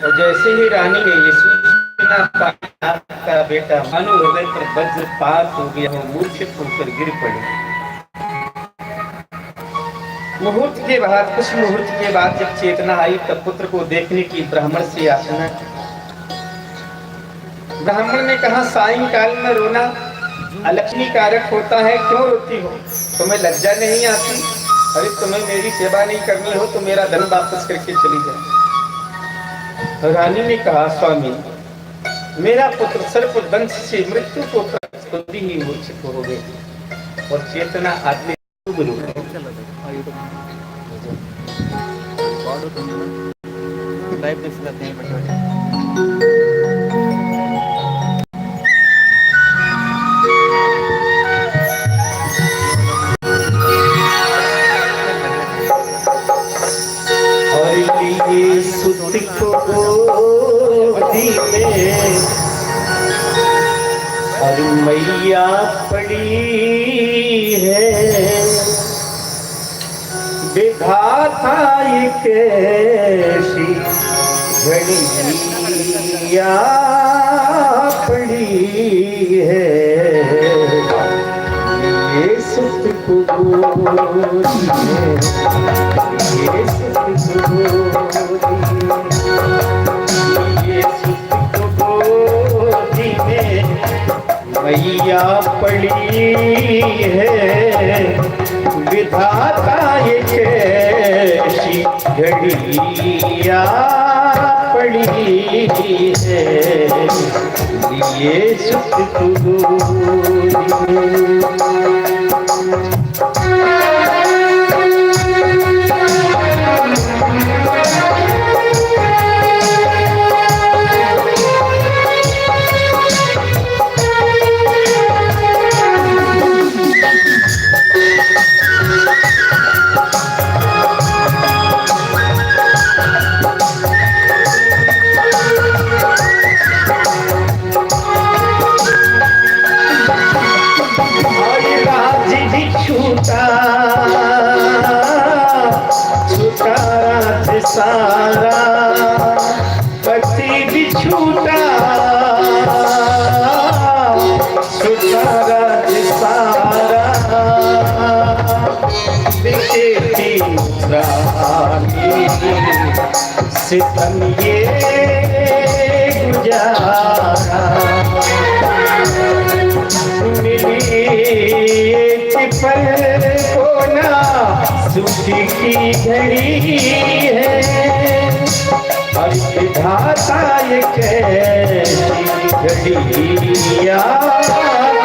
और जैसे ही रानी ने ये सूचना पाई आपका बेटा मानो हृदय पर वज्रपात हो गया, वो मूर्छित होकर गिर पड़े। मुहूर्त के बाद, कुछ मुहूर्त के बाद जब चेतना आई तब पुत्र को देखने की ब्राह्मण से याचना की। ब्राह्मण ने कहा, सायंकाल में रोना अलक्ष्मी कारक होता है, क्यों रोती हो? तुम्हें लज्जा नहीं आती? अरे तुम्हें मेरी सेवा नहीं करनी हो तो मेरा धन वापस करके चली जाए। रानी ने कहा, स्वामी मेरा पुत्र सर्प दंश से मृत्यु को खुद ही मूर्छित हो गए और चेतना आदमी मैया पड़ी है, विधाता ये कैसी घड़िया पड़ी है, ये सुत को गोदी में, ये सुत को गोदी, ये सुत को गोदी में मैया पड़ी है, विधाता ये कैसी घड़िया पड़ी है, ये सुत को गोदी। सारा पति भी छूटा, छुटा सारा बेटी सितम ये गुजारा, मिली पर कोना सुखी की घड़ी है, और विधाता ये कैसी घड़िया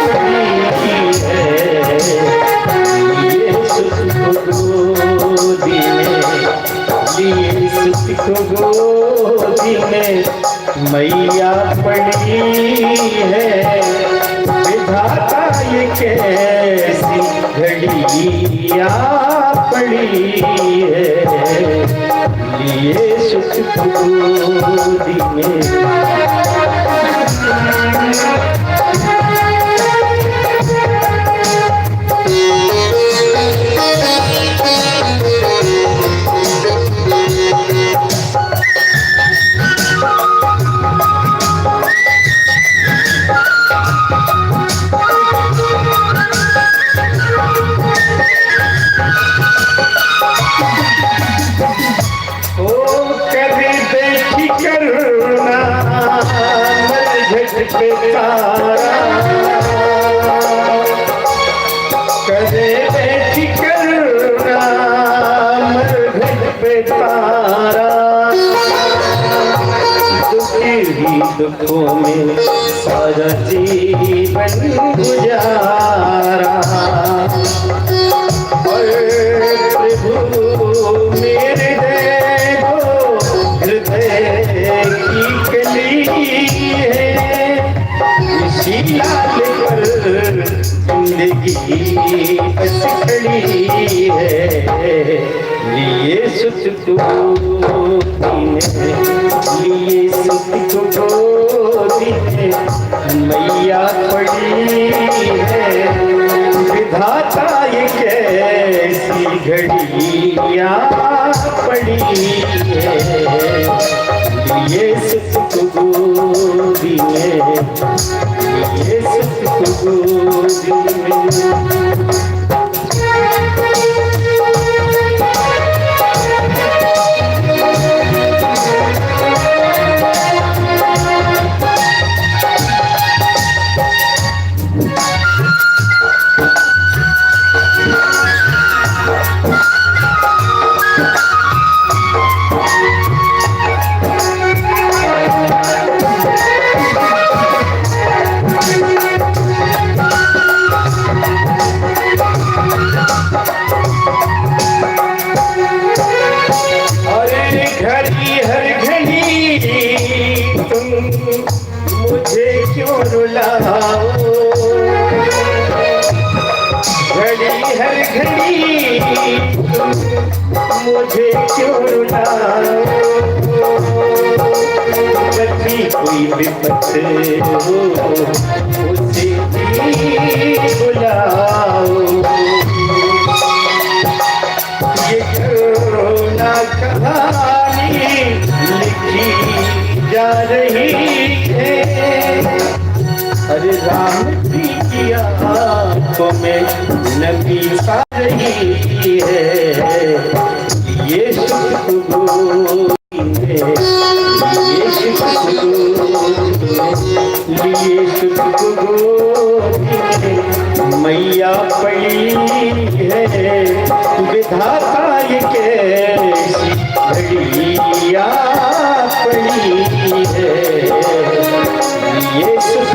पड़ी है, ये सुख को गोदी में, ये सुख को गोदी में मैया पड़ी है, विधाता ये कैसी घड़िया पड़ी है, ये सुख को गोदी में। करे बैठी करुणा मरघट पे तारा, दुखी ही दुखों में सारा जीवन गुजारा, और प्रभु मेरे देखो हृदय की कली है, इसी लाल पर जिंदगी बस खड़ी है, लिए सुख को गोदी में, लिए सुख को गोदी में मैया पड़ी है, विधाता ये कैसी घड़िया पड़ी है, ये सुख गोदी में, ये सुख गोदी में। मुझे क्यों रुलाओ, कभी कोई विपत हो उसे भी बुलाओ। ये कोरोना कहानी लिखी जा रही है, अरे राम जी की आंखों में नमी सा रही है। ये सुख गोदी में, ये सुख गोदी में, ये सुख गोदी में मैया पड़ी है। विधाता ये कैसी घड़िया पड़ी है, ये सुख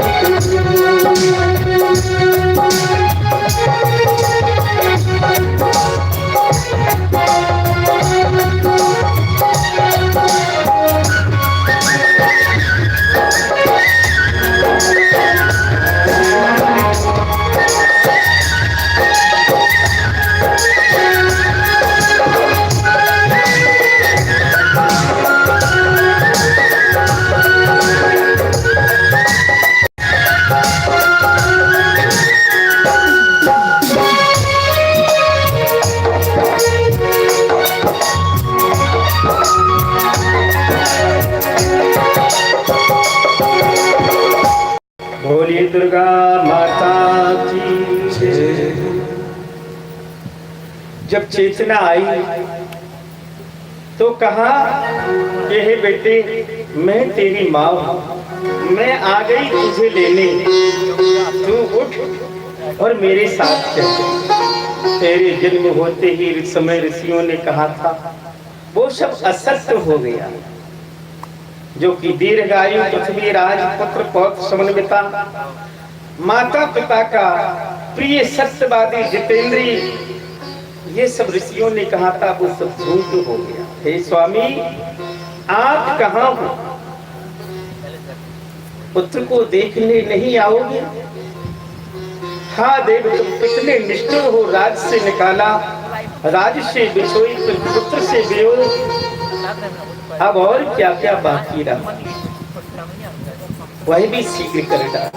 दुर्गा माता की जय। जब चेतना आई तो कहा कि हे बेटे, मैं तेरी माँ हूँ, मैं आ गई तुझे लेने, तू उठ और मेरे साथ चल। तेरे जन्म होते ही इस समय ऋषियों ने कहा था वो सब असत्य हो गया, जो कि दीर्घायु पृथ्वी राज पुत्र पौत्र समन्विता माता पिता का प्रिय सत्यवादी जितेंद्री, ये सब ऋषियों ने कहा था वो सब झूठ हो गया। हे स्वामी, आप कहाँ हो? पुत्र को देखने नहीं आओगे? हाँ देव, तुम कितने निष्ठुर हो, राज से निकाला, राज से बिछोई, पुत्र से वियोग, अब और क्या क्या बाकी रहा, वह भी शीघ्र कर डाला।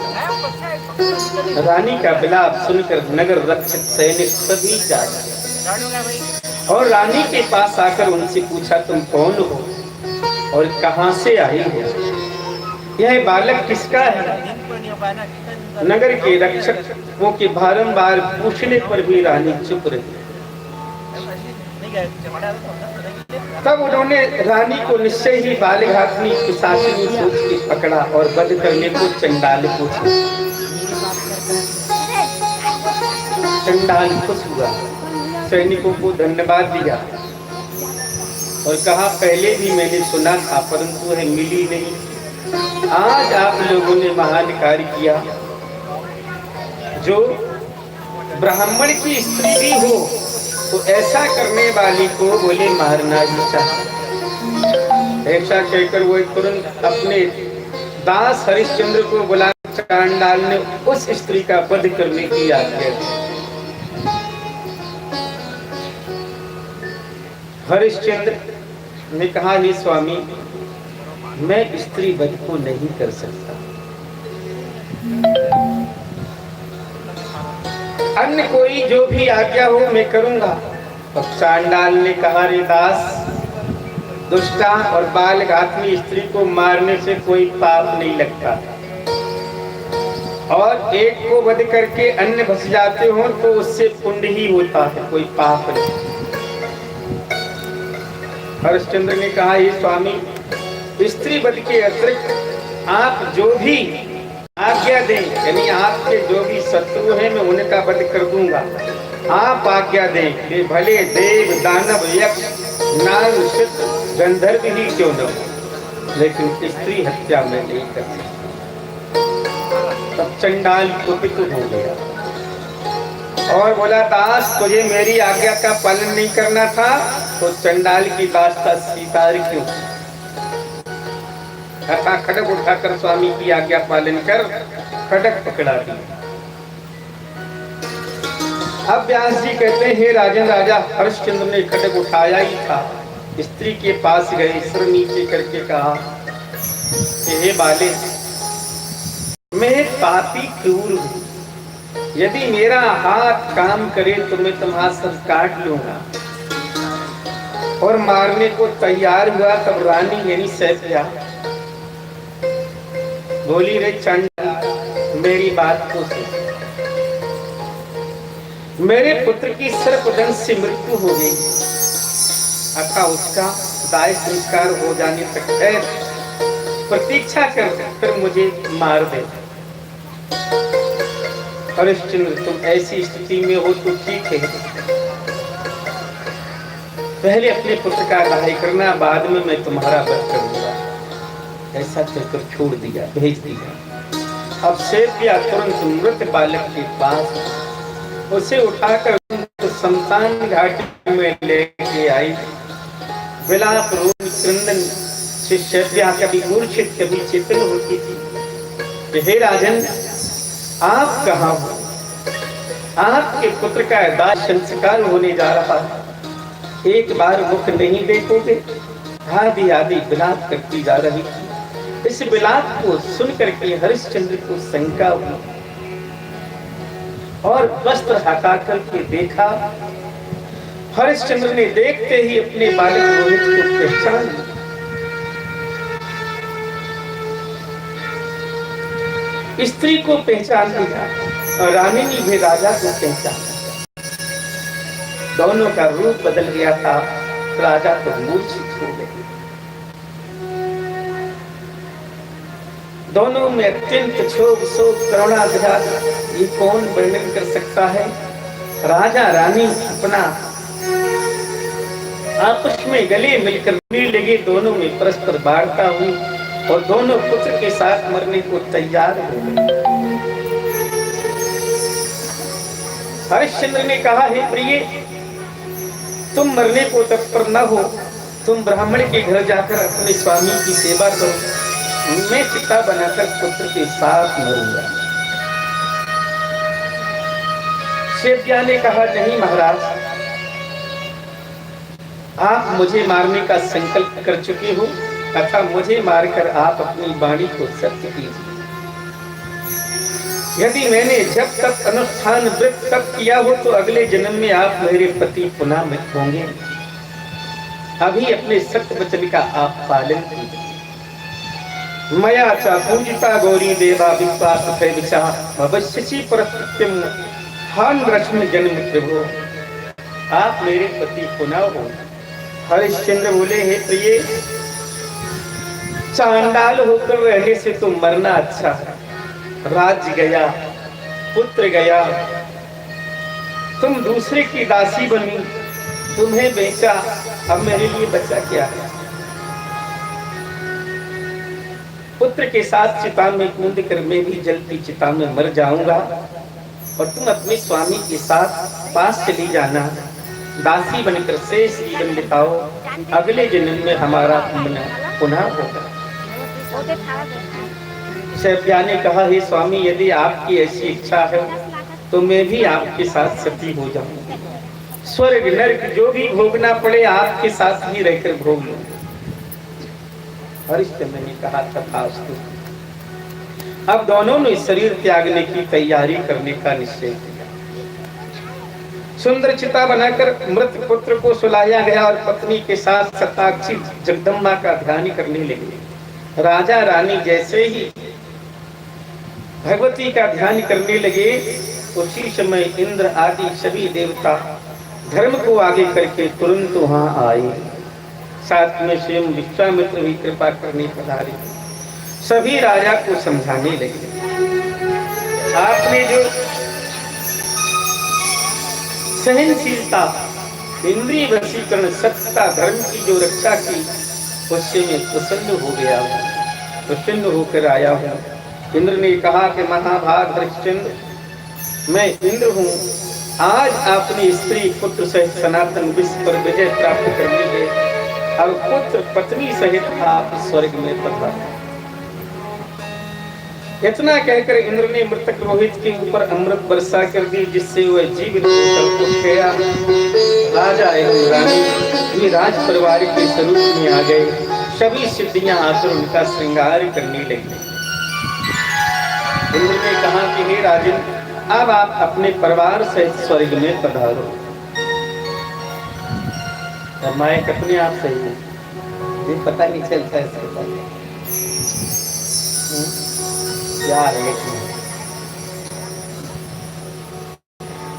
रानी का विलाप सुनकर नगर रक्षक सैनिक सभी जाग गए और रानी के पास आकर उनसे पूछा, तुम कौन हो और कहां से आई हो? यह बालक किसका है? नगर के रक्षकों के बारंबार पूछने पर भी रानी चुप रही। तब उन्होंने रानी को निश्चय ही बालघातनी पिशाचिनी सोच के पकड़ा और वध करने को चंडाल को चंडाल खुश हुआ, सैनिकों को धन्यवाद दिया और कहा, पहले भी मैंने सुना था परंतु वह मिली नहीं। आज आप लोगों ने महान कार्य किया। जो ब्राह्मण की स्त्री भी हो तो ऐसा करने वाली को बोले मारना ही चाहिए। ऐसा कहकर वो तुरंत अपने दास हरिश्चंद्र को बुला चांडाल ने उस स्त्री का वध करने की आज्ञा दी। हरिश्चंद्र ने कहा, हे स्वामी, मैं स्त्री वध को नहीं कर सकता, अन्य कोई जो भी आज्ञा हो मैं करूंगा। अब चांडाल ने कहा, रे दास, दुष्टा और बालघातनी स्त्री को मारने से कोई पाप नहीं लगता, और एक को वध करके अन्य बच जाते हो तो उससे पुण्य ही होता है, कोई पाप नहीं। हरिश्चंद्र ने कहा, हे स्वामी, स्त्री वध के अतिरिक्त आप जो भी आज्ञा दें, यानी आपके जो भी शत्रु हैं मैं उनका वध कर दूंगा। आप आज्ञा दें, वे भले देव दानव यक्ष नाग सिद्ध गंधर्व ही क्यों न हो, लेकिन स्त्री हत्या में नहीं करती। तब चंडाल कुपित हो गया और बोला, दास तुझे मेरी आज्ञा का पालन नहीं करना था तो चंडाल की दास्ता स्वीकार क्यों? खड़ग उठाकर स्वामी की आज्ञा पालन कर खड़ग पकड़ा दी। अब व्यास जी कहते हैं, हे राजन, राजा हरिश्चंद्र ने खड़ग उठाया ही था, स्त्री के पास गए, सिर नीचे करके कहा कि हे बाले, मैं पापी क्रूर हूं, यदि मेरा हाथ काम करे तो मैं तुम्हारा सर काट लूंगा। और मारने को तैयार हुआ तब रानी यानी सैफिया बोली, रे चंडाल, मेरी बात को सुन, मेरे पुत्र की सर्पदंश से मृत्यु हो गई, अतः उसका दाह संस्कार हो जाने तक है, प्रतीक्षा कर मुझे मार दे। हरिश्चंद्र, तुम ऐसी स्थिति में हो तो ठीक है, पहले अपने पुत्र का दाह करना, बाद में मैं तुम्हारा वध करूंगा। ऐसा कहकर छोड़ दिया, भेज दिया। अब सैफिया तुरंत मृत बालक के पास उसे उठाकर तो शमशान घाटी में लेके आई। विलाप रोग क्रंदन से सैफिया कभी मूर्छित कभी चेतन होती थी। हे राजन, आप कहाँ हो? आपके पुत्र का दाह संस्कार होने जा रहा है, एक बार मुख नहीं देखोगे? आदि आदि विलाप करती जा रही थी। इस विलाप को सुनकर के हरिश्चंद्र को शंका हुई और वस्त्र हटा करके देखा। हरिश्चंद्र ने देखते ही अपने बालक रोहित को पहचान लिया। स्त्री को पहचान लिया और रानी ने भी राजा को पहचाना। दोनों का रूप बदल गया था, राजा तो मूर्छित हो गए। दोनों में अत्यंत क्षोभ शोक करुणा दया, ये कौन वर्णन कर सकता है? राजा रानी अपना आपस में गले मिलकर मिलने लगे, दोनों में परस्पर वार्ता हुई और दोनों पुत्र के साथ मरने को तैयार हो गए। हरिश्चंद्र ने कहा, हे प्रिय, तुम मरने को तत्पर न हो, तुम ब्राह्मण के घर जाकर अपने स्वामी की सेवा करो, मैं चिता बनाकर पुत्र के साथ मरूंगा। सैफिया ने कहा, नहीं महाराज, आप मुझे मारने का संकल्प कर चुके हो, तथा मुझे मारकर आप अपनी वाणी को सत्य कीजिए। यदि मैंने जब तक अनुष्ठान व्रत तक किया हो तो अगले जन्म में आप मेरे पति पुनः मत होंगे। अभी अपने सत्य वचन का आप पालन कीजिए। मया च पूजिता गौरी देवा विश्वास विचा भविष्यसि प्रत्यम हान रश्मि जन्म प्रभु, आप मेरे पति पुनः हो। हरिश्चंद्र बोले, हे प्रिय, चांडाल होकर रहने से तो मरना अच्छा है। राज्य गया, पुत्र गया, तुम दूसरे की दासी बनी, तुम्हें बेचा, अब मेरे लिए बचा क्या है? पुत्र के साथ चिता में कूद कर मैं भी जलती चिता में मर जाऊंगा और तुम अपने स्वामी के साथ पास चली जाना, दासी बनकर शेष जीवन बिताओ, अगले जन्म में हमारा पुनः होगा। सैफिया ने कहा, हे स्वामी, यदि आपकी ऐसी इच्छा है तो मैं भी आपके साथ सती हो जाऊंगी। स्वर्ग नरक जो भी भोगना पड़े आपके साथ ही रहकर भोग लूं। हरिश्चंद्र ने कहा, तथास्तु। अब दोनों ने शरीर त्यागने की तैयारी करने का निश्चय किया। सुंदर चिता बनाकर मृत पुत्र को सुलाया गया और पत्नी के साथ सताक्षी जगदम्बा का ध्यान करने लगे। राजा रानी जैसे ही भगवती का ध्यान करने लगे, उसी समय इंद्र आदि सभी देवता धर्म को आगे करके तुरंत वहां आए। साथ में स्वयं विश्वामित्र भी कृपा करने पधारे। सभी राजा को समझाने लगे, आपने जो सहनशीलता, इंद्रिय वशीकरण, सत्ता, धर्म की जो रक्षा की, उससे मैं प्रसन्न हो गया हूँ, प्रसन्न होकर आया हूँ। इंद्र ने कहा कि महाभाग हरिश्चंद्र, मैं इंद्र हूँ। आज आपने स्त्री पुत्र सहित सनातन विश्व पर विजय प्राप्त कर ली है। अब पुत्र पत्नी सहित आप स्वर्ग में पधारे। इतना कहकर इंद्र ने मृतक रोहित के ऊपर अमृत वर्षा कर दी, जिससे वह जीवित होकर उठ गया। राजा एवं रानी ये राज परिवार के स्वरूप में आ गए। सभी सिद्धियां आकर उनका श्रृंगार करने लगी। इंद्र ने कहा कि हे राजन, अब आप अपने परिवार सहित स्वर्ग में पधारो। माइक अपने आप सही है, ये पता नहीं चलता है क्या है।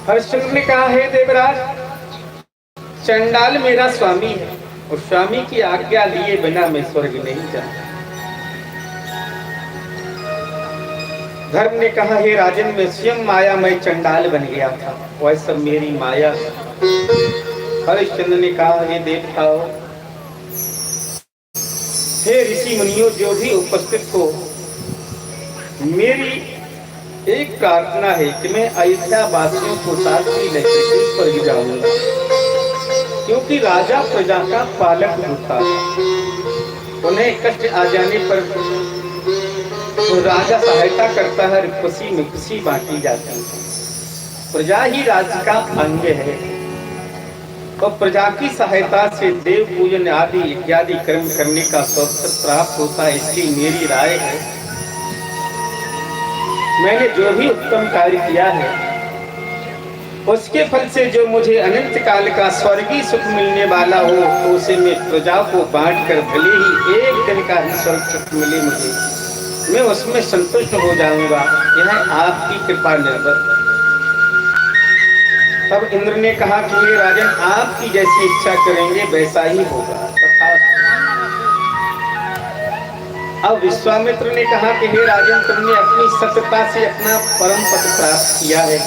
हरिश्चंद्र ने कहा, हे देवराज, चंडाल मेरा स्वामी है और स्वामी की आज्ञा लिए बिना मैं स्वर्ग नहीं जाता। धर्म ने कहा, हे राजन, मैं स्वयं मायामय चंडाल बन गया था, वह सब मेरी माया। हरिश्चंद्र ने कहा, हे देवताओं, हे ऋषि मुनियों, जो भी उपस्थित हो, मेरी एक प्रार्थना है कि मैं अयोध्या वासियों को साथ ही लेकर स्वर्ग जाऊंगा, क्योंकि राजा प्रजा का पालक होता है। उन्हें कष्ट आ जाने पर तो राजा सहायता करता है, खुशी में खुशी बांटी जाती है। प्रजा ही राज्य का अंग है, तो प्रजा की सहायता से देव पूजन आदि इत्यादि कर्म करने का अवसर प्राप्त होता है। इसकी मेरी राय है, मैंने जो भी उत्तम कार्य किया है, उसके फल से जो मुझे अनंत काल का स्वर्गीय सुख मिलने वाला हो, तो उसे मैं प्रजा को बांट कर, भले ही एक दिन का ही स्वर्ग सुख मिले मुझे, मैं उसमें संतुष्ट हो जाऊंगा। यह आपकी कृपा निर्भर। तब इंद्र ने कहा कि ये राजन, आपकी जैसी इच्छा करेंगे वैसा ही होगा। अब विश्वामित्र ने कहा कि हे राजन, तुमने अपनी सत्यता से अपना परम पद प्राप्त किया है,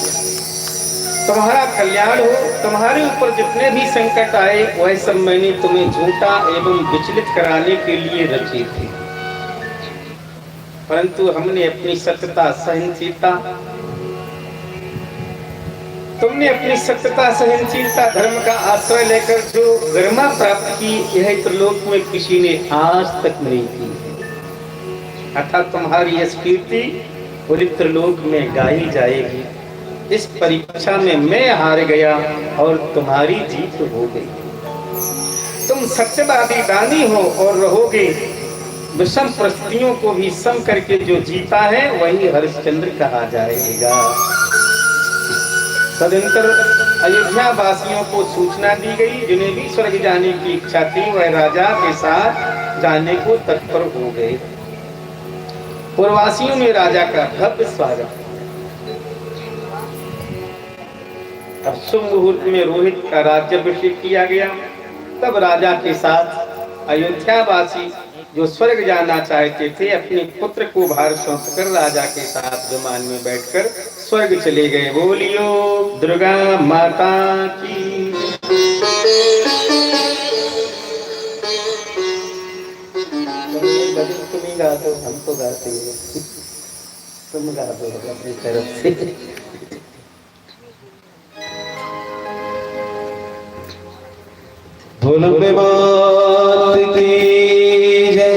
तुम्हारा कल्याण हो। तुम्हारे ऊपर जितने भी संकट आए, वह सब मैंने तुम्हें झूठा एवं विचलित कराने के लिए रचे थे, परंतु हमने अपनी सत्यता, सहनशीलता, तुमने अपनी सत्यता, सहनशीलता, धर्म का आश्रय लेकर जो गरिमा प्राप्त की, यह त्रिलोक में किसी ने आज तक नहीं की। अर्थात तुम्हारी यह कीर्ति पूरे त्रिलोक में गाई जाएगी। इस परीक्षा में मैं हार गया और तुम्हारी जीत हो गई। तुम सत्यवादी दानी हो और रहोगे। विषम परिस्थितियों को भी सम करके जो जीता है, वही हरिश्चंद्र कहा जाएगा। तदंतर अयोध्या वासियों को सूचना दी गई। जिन्हें भी स्वर्ग जाने की इच्छा थी, वह राजा के साथ जाने को तत्पर हो गए। पूर्ववासियों में राजा का भव्य स्वागत। अब शुभ मुहूर्त में रोहित का राज्याभिषेक किया गया। तब राजा के साथ अयोध्यावासी जो स्वर्ग जाना चाहते थे, अपने पुत्र को भार सौंपकर राजा के साथ विमान में बैठकर स्वर्ग चले गए। बोलियो दुर्गा माता की। तुम ही गा दो, हम तो गाते हैं, तुम गा दो अपनी तरफ से। बोलो बात की जय।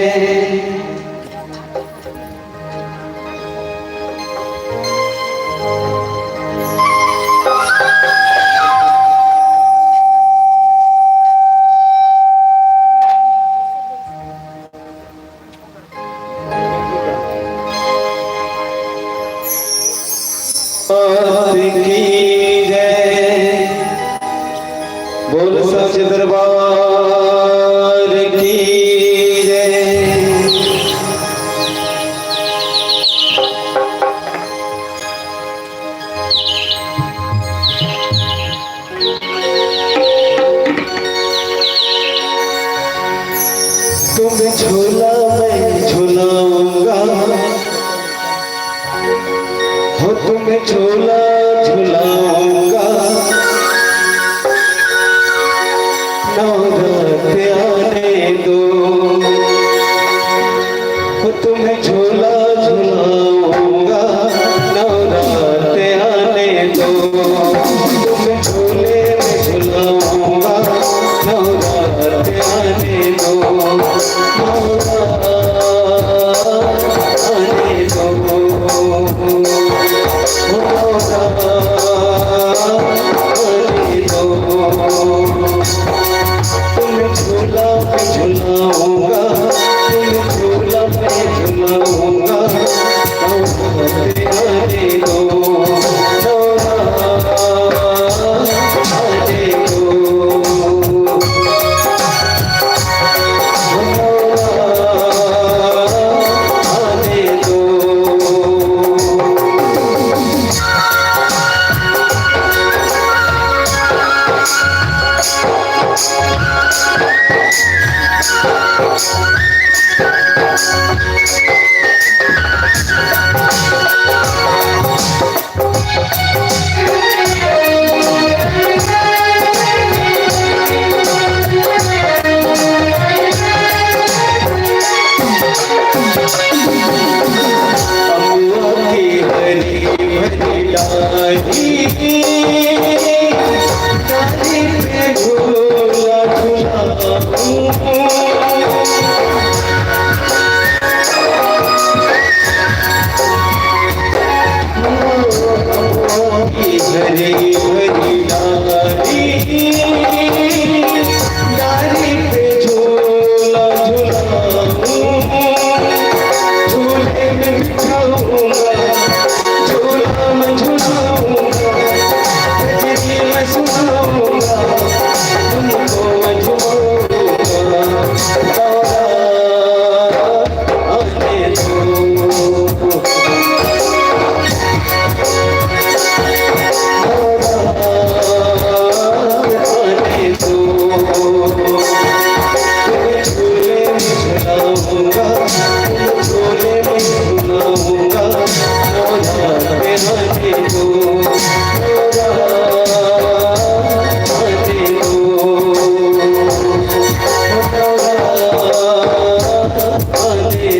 तुम्हें झूला झूलाऊंगा नवरात्रे आने दो, तुम्हें झूले में झूलाऊंगा नवरात्रे आने दो, आने दो, आने दो, तुम्हें झूला में झूलाऊंगा, तुम्हें झूला में झूलाऊंगा नवरात्रे आने दो, आने दो, आने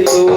दो।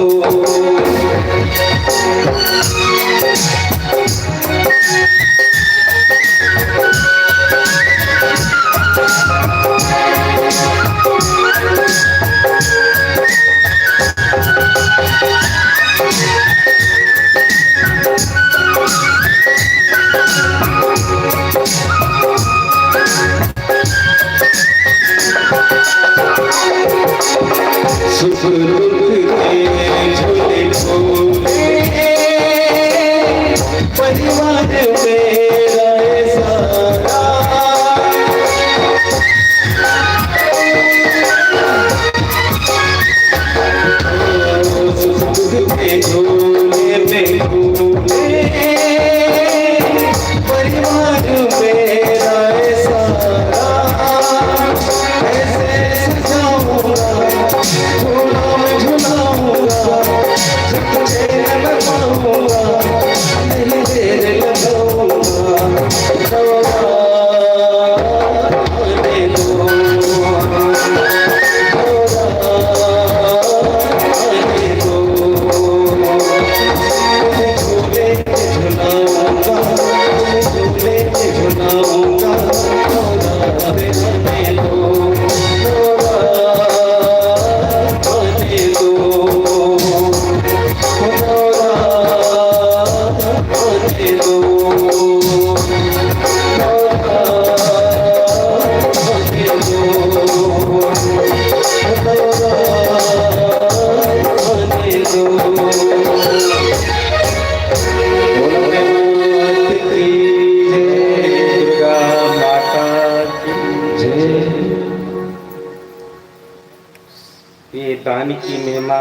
ये दान की महिमा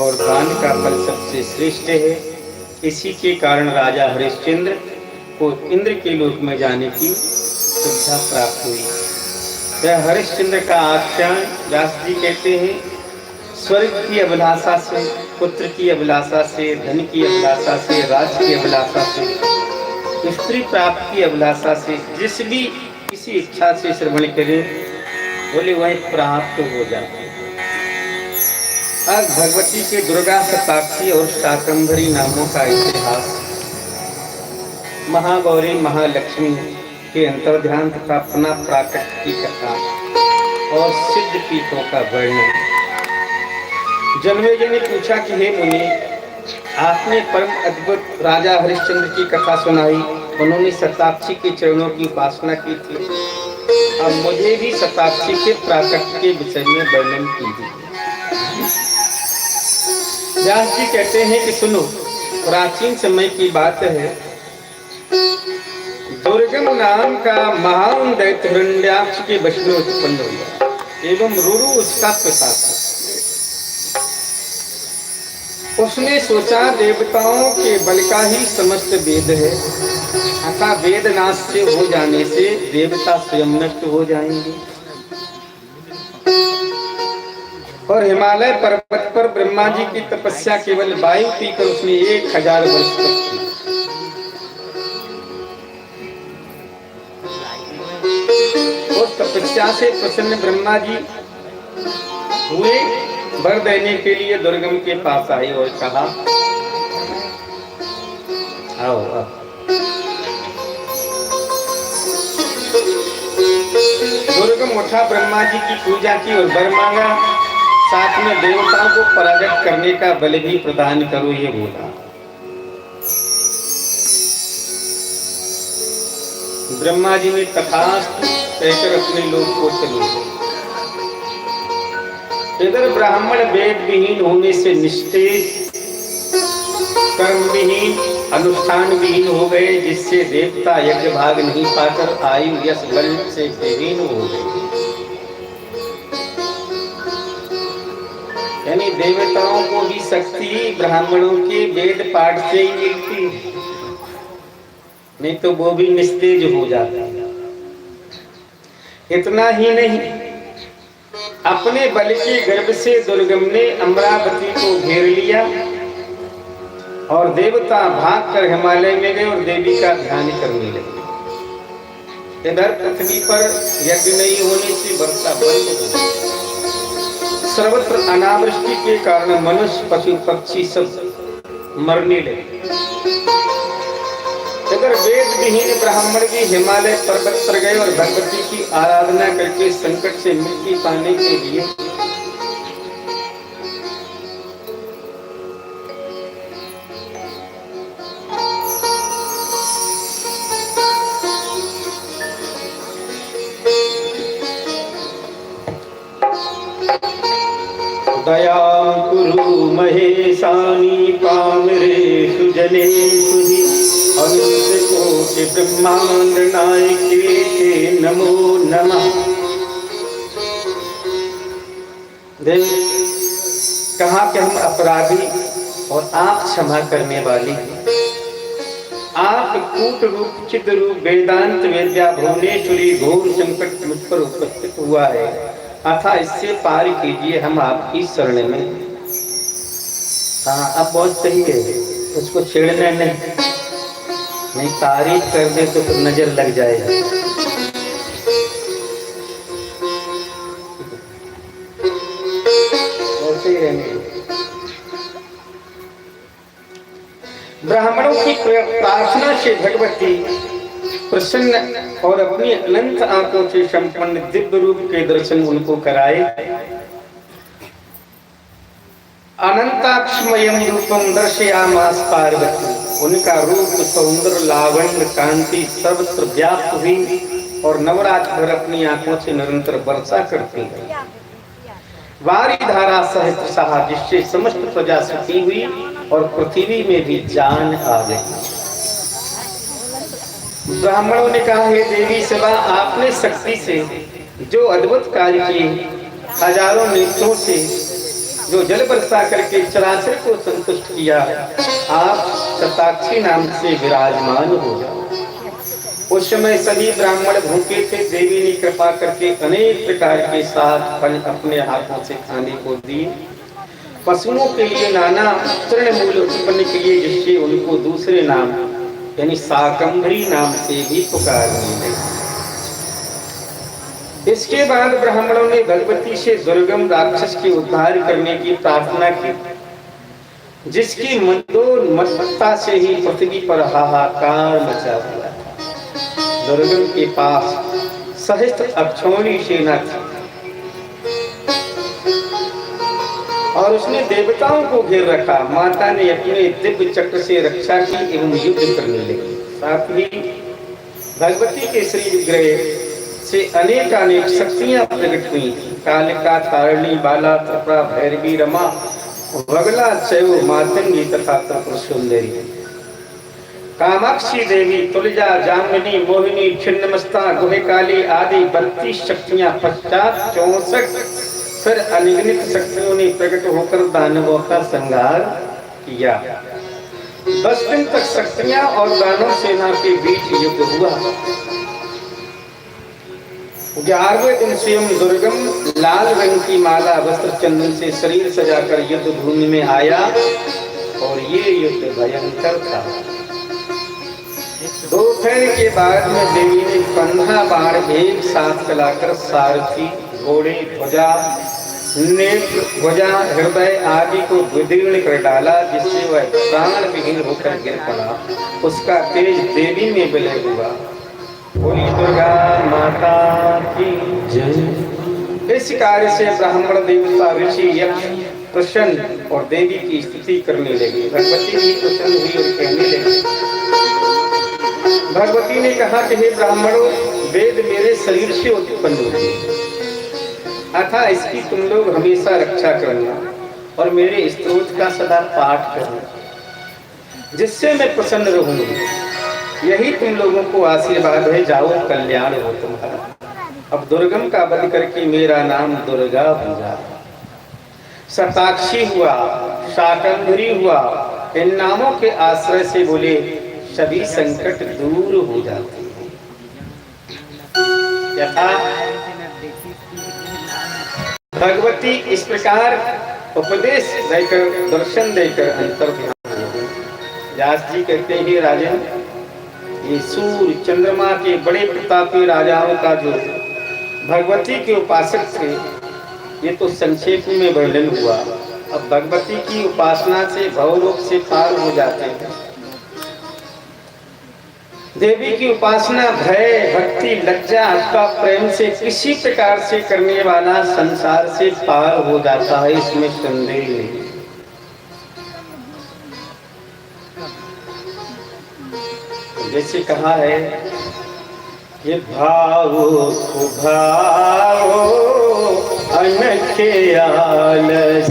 और दान का फल सबसे श्रेष्ठ है। इसी के कारण राजा हरिश्चंद्र को इंद्र के लोक में जाने की सुविधा प्राप्त हुई। यह हरिश्चंद्र का आख्यान व्यास जी कहते हैं, स्वर्ग की अभिलाषा से, पुत्र की अभिलाषा से, धन की अभिलाषा से, राज्य की अभिलाषा से, स्त्री प्राप्ति की अभिलाषा से, जिस भी किसी इच्छा से श्रवण करे बोले वह प्राप्त हो जाते हैं। आज भगवती के दुर्गा, शताक्षी और शाकंभरी नामों का इतिहास, महागौरी महालक्ष्मी के अंतर्ध्यान तथा अपना प्राकट्य की कथा और सिद्ध पीठों का वर्णन। जन्मेजय ने पूछा कि हे मुनि, आपने परम अद्भुत राजा हरिश्चंद्र की कथा सुनाई, उन्होंने शताक्षी के चरणों की उपासना की थी। अब मुझे भी शताक्षी के प्राकट्य के विषय में वर्णन कीजिए। व्यास जी कहते हैं कि सुनो, प्राचीन समय की बात है। दुर्गम नाम का महान दैत्य हिरण्याक्ष के वश में उत्पन्न हुआ एवं रुरु उसका पिता था। उसने सोचा देवताओं के बल का ही समस्त वेद है, अतः वेद नाश से हो जाने से देवता स्वयं नष्ट हो जाएंगे। और हिमालय पर्वत पर ब्रह्मा जी की तपस्या केवल वायु पीकर उसने 1000 वर्ष तक की। उस तपस्या से प्रसन्न ब्रह्मा जी हुए, वर देने के लिए दुर्गम के पास आए और कहा, आओ आओ। दुर्गम उठा, ब्रह्मा जी की पूजा की और वर मांगा, साथ में देवताओं को पराजित करने का बल भी प्रदान करो, ये बोला। ब्रह्मा जी ने तथास्तु कहकर अपने लोक को चले गए। इधर ब्राह्मण वेद विहीन होने से निस्तेज, कर्म विहीन, अनुष्ठान विहीन हो गए, जिससे देवता यज्ञ भाग नहीं पाकर आयु यश बल से विहीन हो गए। यानी देवताओं को भी शक्ति ब्राह्मणों के वेद पाठ से ही मिलती है, नहीं तो वो भी निस्तेज हो जाता है। इतना ही नहीं, अपने बल के गर्भ से दुर्गम ने अमरावती को घेर लिया और देवता भागकर हिमालय में गए और देवी का ध्यान करने लगे। इधर पृथ्वी पर यज्ञ नहीं होने से वर्षा बंद हो गई। सर्वत्र अनावृष्टि के कारण मनुष्य, पशु पक्षी सब मरने लगे। अगर वेद विहीन ब्राह्मण भी हिमालय पर्वत पर गए और भगवती की आराधना करके संकट से मुक्ति पाने के लिए दया कुरु महेशानी पामरेषु जनेषु हि अनंत कोटि ब्रह्मांड नायके नमो नमः। देव, कहा कि हम अपराधी और आप क्षमा करने वाली हैं। आप कूट रूप, चिद रूप, वेदांत वेद्या भुवनेश्वरी घोर संकट मुझ पर उपस्थित हुआ है, अतः इससे पार कीजिए, हम आपकी शरण में। हाँ, अब बहुत सही है, उसको छेड़ना नहीं, तारीफ कर दे तो फिर नजर लग जाएगा। ऐसे ही रहने। ब्राह्मणों की प्रार्थना से भगवती प्रसन्न और अपनी अनंत आंखों से संपन्न दिव्य रूप के दर्शन उनको कराए। अनंताक्षमयम रूपम दर्शयामास पार्वती। उनका रूप, सौंदर्य, लावण्य, कांति सर्वत्र व्याप्त हुई और नवरात्र भर अपनी आंखों से निरंतर वर्षा करती है। वारी धारा सहित सहा, जिससे समस्त प्रजा सुखी हुई और पृथ्वी में भी जान आ गई। ब्राह्मणों ने कहा, हे देवी सभा, आपने शक्ति से जो अद्भुत कार्य किए, हजारों नेत्रों से जो जल वर्षा करके चराचर को संतुष्ट किया, आप शताक्षी नाम से विराजमान हो जाओ। उस समय सभी ब्राह्मण भूखे थे। देवी ने कृपा करके अनेक प्रकार के साथ फल अपने हाथों से खाने को दिए। पशुओं के लिए नाना तृणमूल उत्पन्न किए, जिससे उनको दूसरे नाम यानी शाकंभरी नाम से भी पुकारने लगे। इसके बाद ब्राह्मणों ने भगवती से दुर्गम राक्षस के उद्धार करने की प्रार्थना की, जिसकी मंदोन्मत्तता से ही पृथ्वी पर हाहाकार मचा हुआ था। दुर्गम के पास सहस्त्र अक्षौणी सेना थी और उसने देवताओं को घेर रखा। माता ने अपने दिव्य चक्र से रक्षा की एवं युद्ध करने लगी। साथ ही भगवती के श्री विग्रह से अनेक शक्तियां प्रकट हुई थी। कालिका, तारिणी, बाला, त्रिपुरा, भैरवी, रमा, वगला, शैव, मातंगी तथा त्रिपुर सुंदरी, कामाक्षी देवी, तुलजा, जामिनी, मोहिनी, छिन्नमस्ता, गुहेकाली आदि 32 शक्तियां पश्चात 64 फिर अनिगमित शक्तियों ने प्रकट होकर दानवों का संहार किया। 10 दिन तक शक्तियां और दानव सेना के बीच युद्ध हुआ। 11वें दिन स्वयं दुर्गम लाल रंग की माला वस्त्र चंदन से शरीर सजाकर युद्ध भूमि में आया और ये युद्ध भयंकर था। दोपहर के बाद में देवी ने 15 बाण एक साथ चलाकर सारथी, घोड़े, ध्वजा, नेत्र, ध्वजा, हृदय आदि को विदीर्ण कर डाला, जिससे वह प्राण विहीन होकर गिर पड़ा। उसका तेज देवी में विलय हुआ। बोली दुर्गा माता की जय। इस कार्य से ब्राह्मण, देवता, ऋषि, यक्ष प्रसन्न और देवी की स्तुति करने लगे। भगवती भी प्रसन्न हुई और कहने लगी। भगवती ने कहा कि हे ब्राह्मणों, वेद मेरे शरीर से उत्पन्न हुए, अतः इसकी तुम लोग हमेशा रक्षा करना और मेरे स्तोत्र का सदा पाठ करना, जिससे मैं प्रसन्न रहूंगी। यही तुम लोगों को आशीर्वाद है, जाओ कल्याण हो तुम्हारा। अब दुर्गम का वध करके मेरा नाम दुर्गा हो जा। शताक्षी हुआ, शाकंभरी हुआ, इन नामों के आश्रय से बोले सभी संकट दूर हो जाते हैं। यथा भगवती इस प्रकार उपदेश देकर, दर्शन देकर अंतर्ध्यान हो गए। व्यास जी कहते हैं, राजन, ये सूर्य चंद्रमा के बड़े प्रतापी राजाओं का जो भगवती के उपासक थे, ये तो संक्षेप में वर्णन हुआ। अब भगवती की उपासना से भवलोक से पार हो जाते हैं। देवी की उपासना भय, भक्ति, लज्जा अथवा प्रेम से किसी प्रकार से करने वाला संसार से पार हो जाता है, इसमें संदेह नहीं। जैसे कहा है, ये भावो भावो अनखे आलस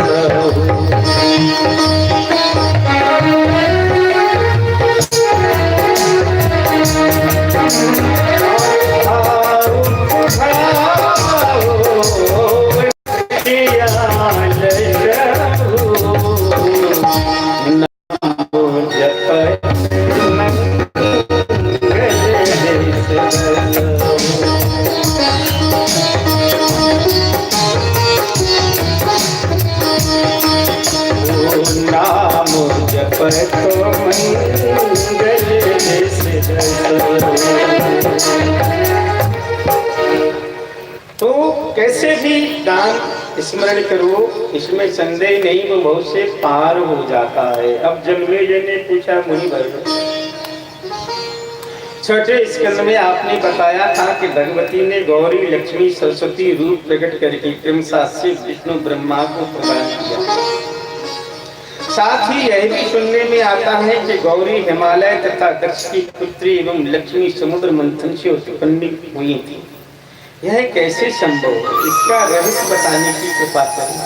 तो कैसे भी दान स्मरण करो, इसमें संदेह नहीं, वो बहुत से पार हो जाता है। अब जन्मेजय ने पूछा, मुनि वर्ग, छठे स्कंद में आपने बताया था कि भगवती ने गौरी, लक्ष्मी, सरस्वती रूप प्रकट करके क्रमशः से विष्णु ब्रह्मा को प्रदान किया। साथ ही यह भी सुनने में आता है कि गौरी हिमालय तथा दक्ष की पुत्री एवं लक्ष्मी समुद्र मंथन से उत्पन्न हुई थी। यह कैसे संभव है, इसका रहस्य बताने की कृपा करना।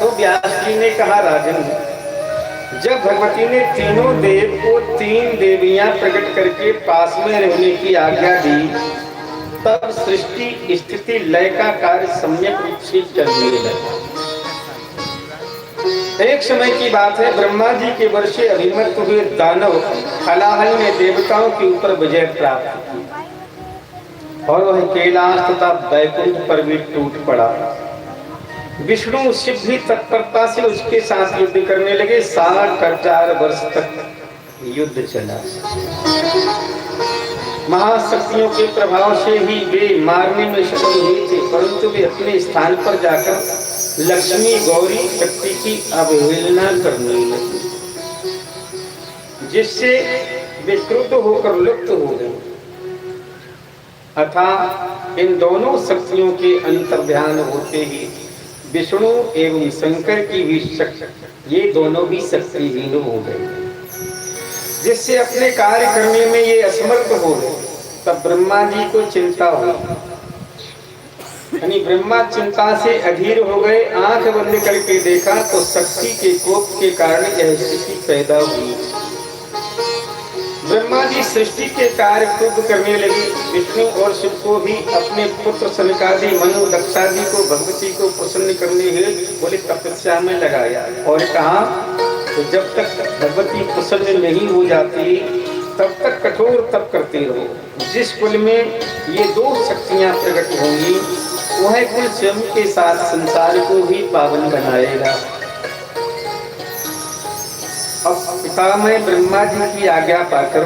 तो व्यास जी ने कहा, राजन, जब भगवती ने तीनों देव को 3 देवियां प्रकट करके पास में रहने की आज्ञा दी, तब सृष्टि स्थिति लय का कार्य सम्यक रूप से चलने लगा। एक समय की बात है, ब्रह्मा जी के वर्ष से अभिमत हुए दानव हलाहल ने देवताओं के ऊपर विजय प्राप्त की और वह कैलाश तथा वैकुंठ पर भी टूट पड़ा। विष्णु शिव भी तत्परता से उसके साथ युद्ध करने लगे। 60,000 वर्ष तक युद्ध चला। महाशक्तियों के प्रभाव से ही वे मारने में सफल हुए थे, परंतु वे अपने स्थान पर जाकर लक्ष्मी गौरी शक्ति की अवहेलना करने लगी, जिससे वे क्रुद्ध होकर लुप्त हो गए। अतः इन दोनों शक्तियों के अंतर्ध्यान होते ही विष्णु एवं शंकर की भी शक्ति, ये दोनों भी शक्तिहीन हो गए, जिससे अपने कार्य करने में ये असमर्थ हो गए। तब ब्रह्मा जी को चिंता हुई, यानी ब्रह्मा चिंता से अधीर हो गए। आंख बंद करके देखा तो शक्ति के कोप के कारण यह स्थिति पैदा हुई। ब्रह्मा जी सृष्टि के कार्य खूब करने लगे। विष्णु और शिव को भी अपने पुत्र सनकादि मनु दक्षादि को भगवती को प्रसन्न करने हेतु बोले तपस्या में लगाया और कहा तो जब तक भगवती प्रसन्न नहीं हो जाती तब तक कठोर तप करते रहो। जिस कुल में ये दो शक्तियां प्रकट होंगी वह कुल स्वयं के साथ संसार को भी पावन बनाएगा। अब पितामह ब्रह्मा जी की आज्ञा पाकर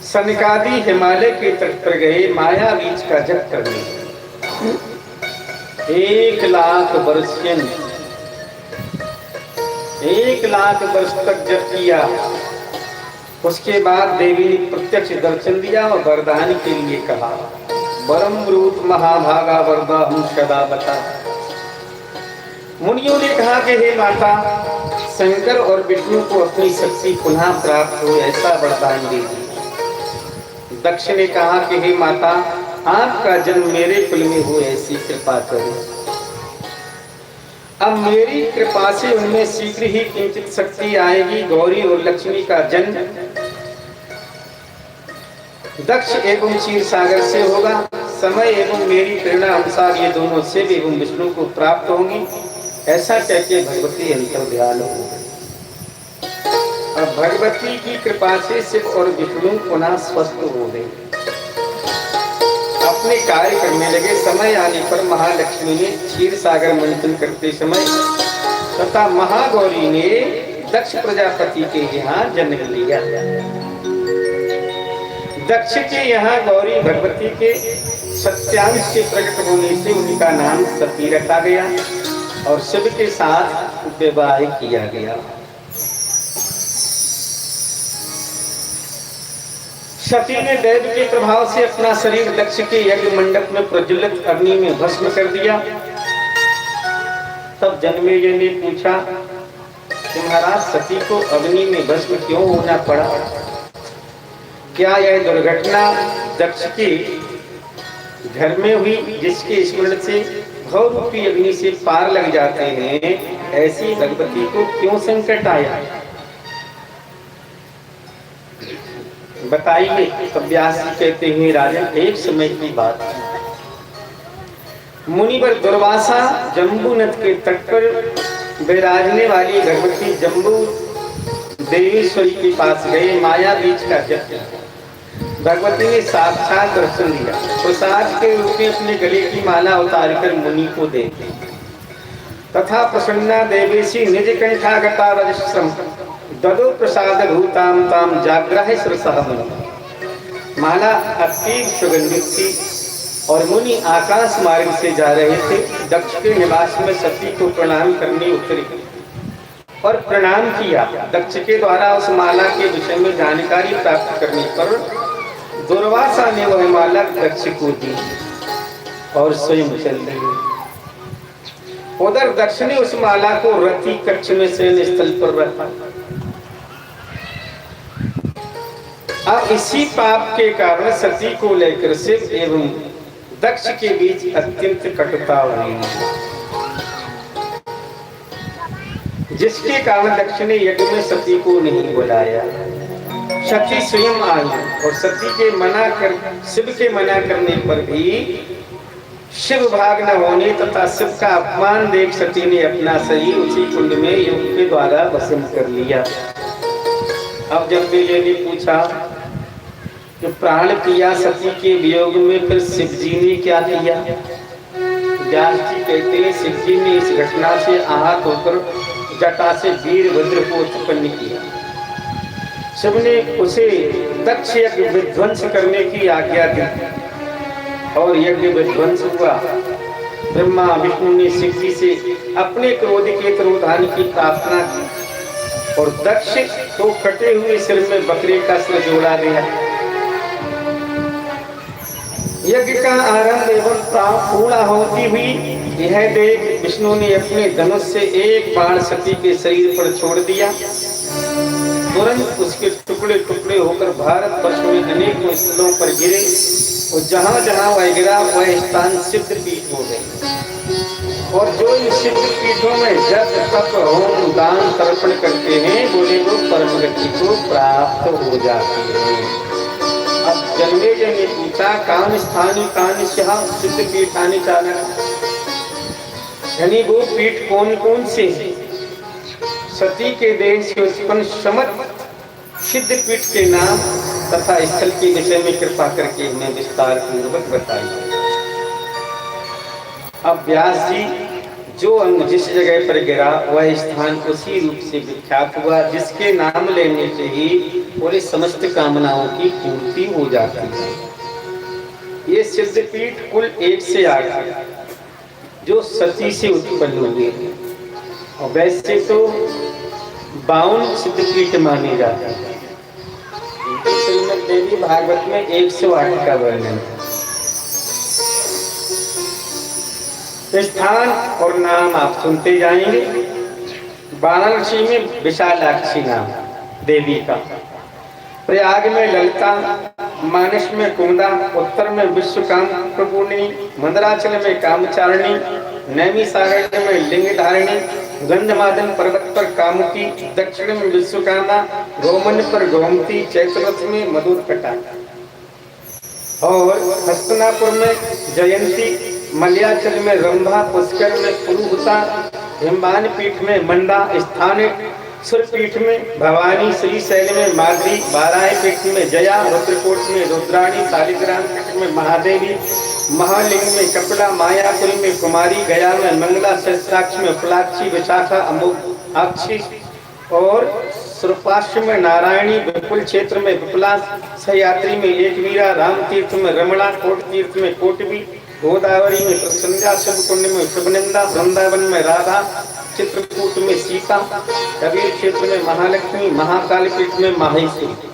सनकादि हिमालय के तट पर गए माया बीज का जप करने। 1,00,000 वर्ष के 1,00,000 वर्ष तक जप किया। उसके बाद देवी ने प्रत्यक्ष दर्शन दिया और वरदान के लिए कहा, वरम रूप महाभागा वरदा हम सदा बता। मुनियों ने कहा कि हे माता, शंकर और विष्णु को अपनी शक्ति पुनः प्राप्त हो ऐसा वरदान दीजिए। दक्ष ने कहा कि हे माता, आपका जन्म मेरे कुल में हो ऐसी कृपा करो। अब मेरी कृपा से उनमें शीघ्र ही किंचित शक्ति आएगी। गौरी और लक्ष्मी का जन्म दक्ष एवं क्षीर सागर से होगा। समय एवं मेरी प्रेरणा अनुसार ये दोनों शिव एवं विष्णु को प्राप्त होंगी। ऐसा कहकर भगवती अंतर्ध्यान हो गई। अब भगवती की कृपा से शिव और विष्णु पुनः स्वस्थ हो गए, अपने कार्य करने लगे। समय आने पर महालक्ष्मी ने क्षीर सागर मंथन करते समय तथा महागौरी ने दक्ष प्रजापति के यहाँ जन्म लिया। दक्ष के यहाँ गौरी भगवती के सत्यांश से प्रकट होने से उनका नाम सती रखा गया और शिव के साथ विवाह किया गया। सती ने दैव के प्रभाव से अपना शरीर दक्ष के यज्ञ मंडप में प्रज्वलित अग्नि में भस्म कर दिया। तब जन्मेजय ने पूछा कि महाराज, सती को अग्नि में भस्म क्यों होना पड़ा? क्या यह दुर्घटना दक्ष के घर में हुई जिसके स्मरण से घोर रूपी अग्नि से पार लग जाते हैं, ऐसी भगवती को क्यों संकट आया? बताइए। तब व्यास जी कहते हैं, राजन, एक समय की बात है। मुनिवर दुर्वासा जम्बू नद के तट पर विराजने वाली भगवती जम्बू देवेश्वरी के पास गए। माया बीज का जप किया। भगवती ने साक्षात दर्शन दिया। प्रसाद के रूप में अपने गले की माला उतार कर मुनि को दे तथा प्रसन्ना देवेशी निज कंठागता वज्रश्रम ददो प्रसाद भूताम ताम जाग्रह सरसह मुनि। माला अति सुगंधित थी और मुनि आकाश मार्ग से जा रहे थे। दक्ष के निवास में सती को प्रणाम करने उतरे और प्रणाम किया। दक्ष के द्वारा उस माला के विषय में जानकारी प्राप्त करने पर दुर्वासा ने वह माला दक्ष को दी और स्वयं चल गए। उधर दक्ष ने उस माला को रति कक्ष में शयन स्थल पर रखा। अब इसी पाप के कारण सती को लेकर शिव एवं दक्ष के बीच अत्यंत कटुता हुई, जिसके कारण दक्ष ने यज्ञ में सती को नहीं बुलाया। सती स्वयं आई और सती के शिव के मना करने पर भी शिव भाग न होने तथा शिव का अपमान देख सती ने अपना शरीर उसी कुंड में योग के द्वारा भस्म कर लिया। अब जब विजय ने पूछा कि प्राण पिया सती के वियोग में फिर शिव जी ने क्या किया? व्यास जी कहते हैं, शिव जी ने इस घटना से आहत होकर जटा से वीरभद्र को उत्पन्न किया शिव ने उसे दक्ष यज्ञ विध्वंस करने की आज्ञा दी और यज्ञ विध्वंस हुआ। ब्रह्मा विष्णु ने शिव जी से अपने क्रोध के तिरोधान की प्रार्थना की और दक्ष तो कटे हुए सिर में बकरे का सिर जोड़ा दिया। यज्ञ का आरंभ एवं पूर्ण होती हुई यह देख विष्णु ने अपने धनुष से एक बाण सती के शरीर पर छोड़ दिया। तुरंत उसके टुकड़े टुकड़े होकर भारत वर्ष में अनेक स्थलों पर गिरे और जहां जहां वह गिरा वह स्थान सिद्ध पीठ हो गए। और जो इन सिद्ध पीठों में जप तप होम दान तर्पण करते हैं बोले वो परम गति को प्राप्त हो जाते हैं। अब जन्मेजय ने पूछा कान स्थानी कान सिद्ध पीठानि चालक, यानी वो पीठ कौन कौन से हैं? सती के देह से उत्पन्न समस्त सिद्ध पीठ के नाम तथा स्थल के विषय में कृपा करके हमें विस्तार पूर्वक बताइए। अब व्यास जी जो अंग जिस जगह पर गिरा वह स्थान उसी रूप से विख्यात हुआ जिसके नाम लेने से ही पूरे समस्त कामनाओं की पूर्ति हो जाती है। ये सिद्ध पीठ कुल 108 है जो सती से उत्पन्न हुए और वैसे तो 52 सिद्ध पीठ माने जाते हैं। श्रीमद् देवी भागवत में 108 का वर्णन है। स्थान और नाम आप सुनते जाएंगे। वाराणसी में विशालाक्षी नाम देवी का, प्रयाग में ललिता, मानस में कुमुदा, उत्तर में विश्वकाम प्रपूर्णी, मंदराचल में कामचारिणी, नैमिषारण्य में लिंगधारिणी, गंधमादन पर्वत पर कामुकी, दक्षिण में विश्वकामा, गोमन पर गोमती, चैत्ररथ में मधुरकटा और हस्तनापुर में जयंती, मलयाचल में रंभा, पुष्कर में पुरुहुता, हिमवान पीठ में मंदा, स्थानेश्वर पीठ में भवानी, श्रीशैल में माधवी, बाराही पीठ में जया, रुद्रकोट में रुद्राणी, शालिग्राम पीठ में महादेवी, महालिंग में कपिला, मायापुरी में कुमारी, गया में मंगला, सहस्त्राक्ष में फलाक्षी, विशाखा अमोघाक्षी और सुरपाश्व में नारायणी, विपुल क्षेत्र में विपुला, सह्याद्री में एकवीरा, राम तीर्थ में रमणा, कोट तीर्थ में कोटवी, गोदावरी में प्रसन्ना, शिवकुंड में शिवनंदा, वृंदावन में राधा, चित्रकूट में सीता, कबीर क्षेत्र में महालक्ष्मी, महाकाल पीठ में माहेश्वरी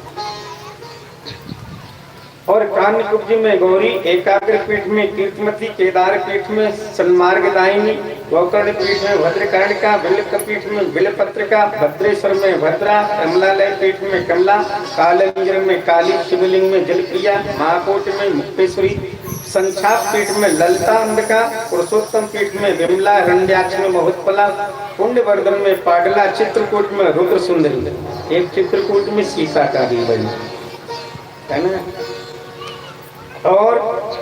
और कान्यकुब्ज में गौरी, एकाग्र पीठ में कीर्तिमती, केदार पीठ में सन्मार्गदायिनी, गोकर्ण पीठ में भद्रकर्णिका, बिल्क पीठ में बिलपत्रिका, भद्रेश्वर में भद्रा, कमलालय पीठ में कमला, कालंजर में काली, शिवलिंग में जलप्रिया, महाकोट में मुक्तेश्वरी, संक्षाप पीठ में ललिता अंबिका, पुरुषोत्तम पीठ में विमला, हरण्याक्ष में महोत्पला, कुंडवर्धन में पाडला, चित्रकूट में रुद्र सुंदरी, एक चित्रकूट में सीता का भी बनी है ना, और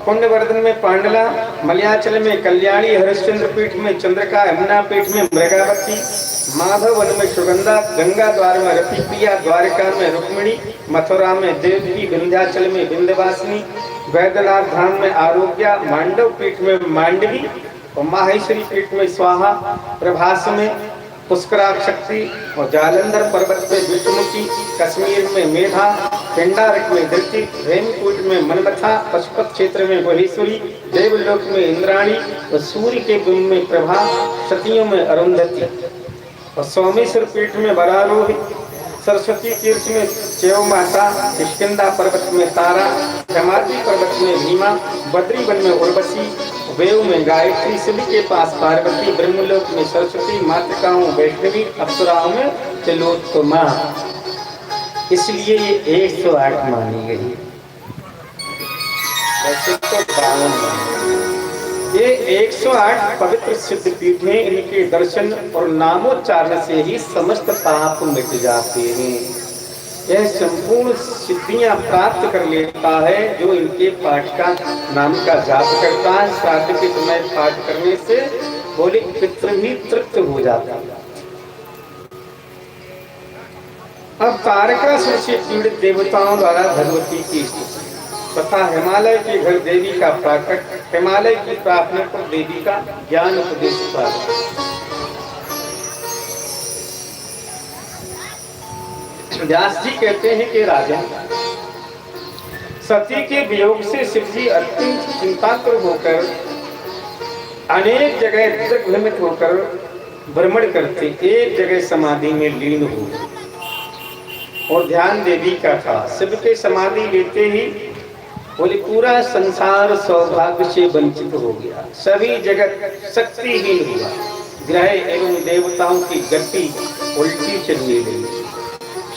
कुंडवर्धन में पांडला, मलयाचल में कल्याणी, हरिश्चंद्र पीठ में चंद्रका, यमुना पीठ में मृगावती, माधवन में सुगंधा, गंगा द्वार में रतिप्रिया, द्वारका में रुक्मिणी, मथुरा में देवकी, विंध्याचल में विंध्यवासिनी, वैद्यनाथ धाम में आरोग्या, मांडव पीठ में मांडवी और माहेश्वरी पीठ में स्वाहा, प्रभास में पुष्कराशक्ति और जालंधर पर्वत में विष्णुमुखी, कश्मीर में मेधा, पिंडारक में धृति, हेमकूट में मनमथा, पशुपत क्षेत्र में महेश्वरी, देवलोक में इंद्राणी और सूर्य के बिंब में प्रभा, सतियों में अरुंधति और सोमेश्वर पीठ में वरारोही, सरस्वती तीर्थ में चैव माता, किष्किंधा पर्वत में तारा, जमाती पर्वत में भीमा, बद्रीवन में उर्वशी, वेव में गायत्री, शिव के पास पार्वती, ब्रह्मलोक में सरस्वती, मातृकाओं वैष्णवी, अप्सराओं में तिलोत्तमा। इसलिए ये 108 मानी गई। वैसे तो 52 मानी। ये 108 पवित्र सिद्ध पीठ हैं। इनके दर्शन और नामोच्चारण से ही समस्त पाप मिट जाते हैं। यह संपूर्ण सिद्धियां प्राप्त कर लेता है जो इनके पाठ का नाम का जाप करता है। श्राद्ध के समय पाठ करने से बोले पितृ भी तृप्त हो जाता है। अब तारकासुर से पीड़ित देवताओं द्वारा भगवती की तथा हिमालय के घर देवी का प्राकट, हिमालय की प्रार्थना पर देवी का ज्ञान उपदेश प्राप्त। व्यास जी कहते हैं कि राजा, सती के वियोग से शिव जी अत्यंत चिंताकुल होकर अनेक जगह दिग्भ्रमित होकर भ्रमण करते, एक जगह समाधि में लीन हो और ध्यान देवी का था। शिव के समाधि लेते ही बोले पूरा संसार सौभाग्य से वंचित हो गया, सभी जगत शक्तिहीन हुआ, ग्रह एवं देवताओं की गति उल्टी चलने लगी,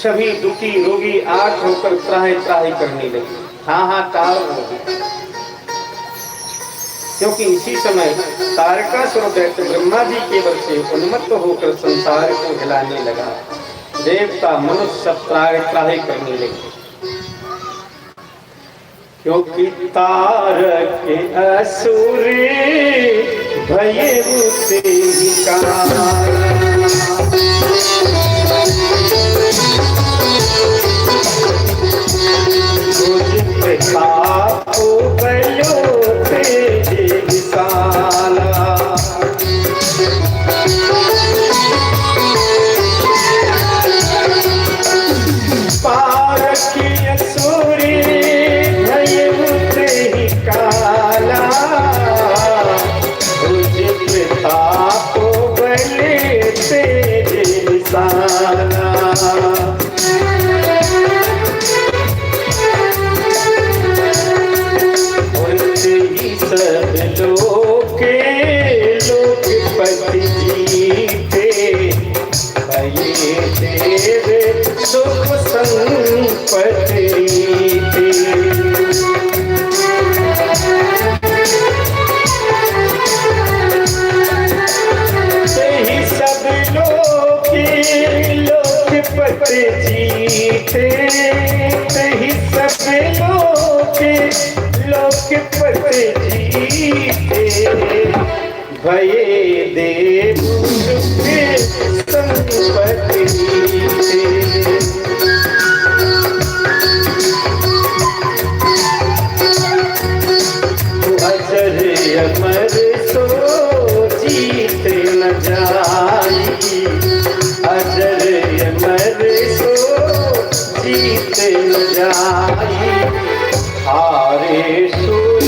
सभी दुखी रोगी आठ होकर त्राहि त्राहि करने लगे, हाहाकार हो गया। क्योंकि इसी समय तारकासुर दैत्य ब्रह्मा जी के बल से उन्मत्त होकर संसार को हिलाने लगा, देवता मनुष्य सब त्राहि त्राहि करने लगे। क्योंकि तारक असुर भये उसे भये देव संपत्ति अजर अमर सो जीत न जाई, अजर अमर सो जीत न जाई, हारे सुर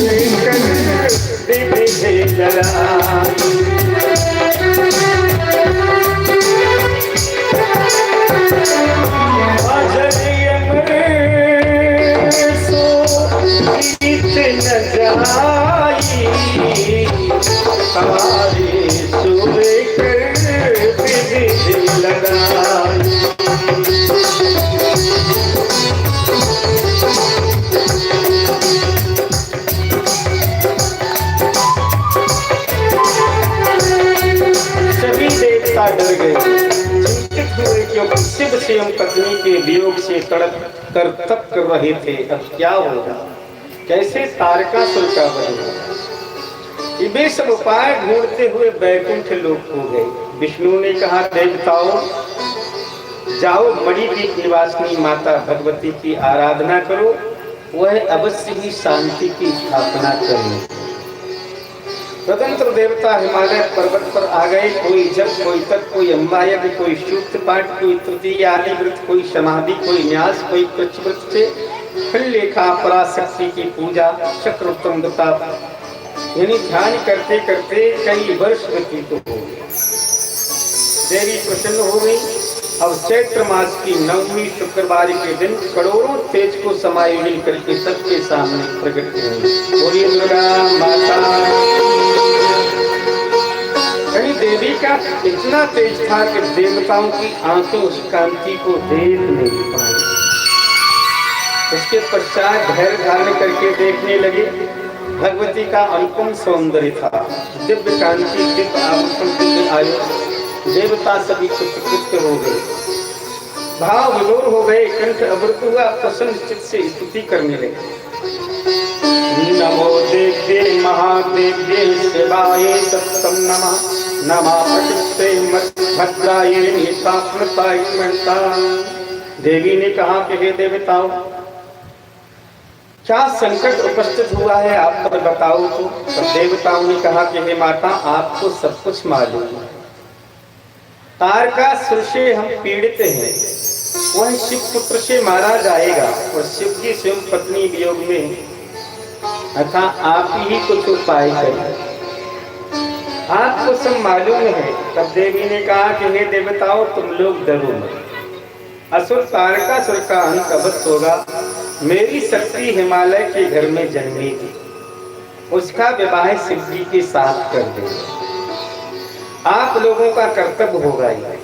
विधि लड़ाई। अजर अमर सो जीत न जाई, हारे सुर विधि लड़ाई। डर गए, चिंतित हुए, क्योंकि शिव स्वयं पत्नी के वियोग से तड़प कर तप कर रहे थे। अब क्या होगा, कैसे तारकासुर का वध होगा। वे सब उपाय ढूंढते हुए बैकुंठ लोक हो गए। विष्णु ने कहा, देवताओं जाओ मणिदीप निवासिनी माता भगवती की आराधना करो, वह अवश्य ही शांति की स्थापना करें। स्वतंत्र देवता हिमालय पर्वत पर आ गए, कोई जप, कोई तप, कोई अम्बा यज्ञ, कोई सूक्त पाठ, कोई तृतीय आदि व्रत, कोई समाधि, कोई न्यास, कोई कृच्छ व्रत से फल लेखा पराशक्ति की पूजा, चक्रोत्तम व्रता, यानी ध्यान करते करते कई वर्ष व्यतीत हो गए। देवी प्रसन्न हो गई। अब चैत्र मास की 9वीं शुक्रवार के दिन करोड़ों तेज को समायोजित करके सबके सामने प्रकट हुई। बोलिए दुर्गा माता। कहीं देवी का इतना तेज था कि देवताओं की आंखें उस कांति को देख नहीं पाई। उसके पश्चात धैर्य धारण करके देखने लगे। भगवती का अनुपम सौंदर्य था, दिव्य कांति, दिव्य आभूषण, दिव्य आयु। देवता सभी कृतकृत्य हो गए, भाव विभोर हो गए, कंठ अवृत हुआ, प्रसन्न चित्त से स्तुति करने लगे। नमो देव्ये महादेव्ये शिवाय सत्तम नमः, नमः प्रकृते भद्राय नितात्मताय महता। देवी ने कहा कि हे देवताओं, क्या संकट उपस्थित हुआ है, आप पर बताओ तो। देवताओं ने कहा कि हे माता, आपको सब कुछ मालूम है। तारकासुर से हम पीड़ित हैं, वह शिव पुत्र से मारा जाएगा और शिव की स्वयं पत्नी वियोग में अथा आप ही कुछ उपाय करें। आपको सब मालूम है। तब देवी ने कहा कि हे देवताओं, तुम लोग डरो मत। असुर तारकासुर का अंत अवश्य होगा। मेरी शक्ति हिमालय के घर में जन्मी थी, उसका विवाह शिव जी के साथ कर देंगे। आप लोगों का कर्तव्य होगा ये।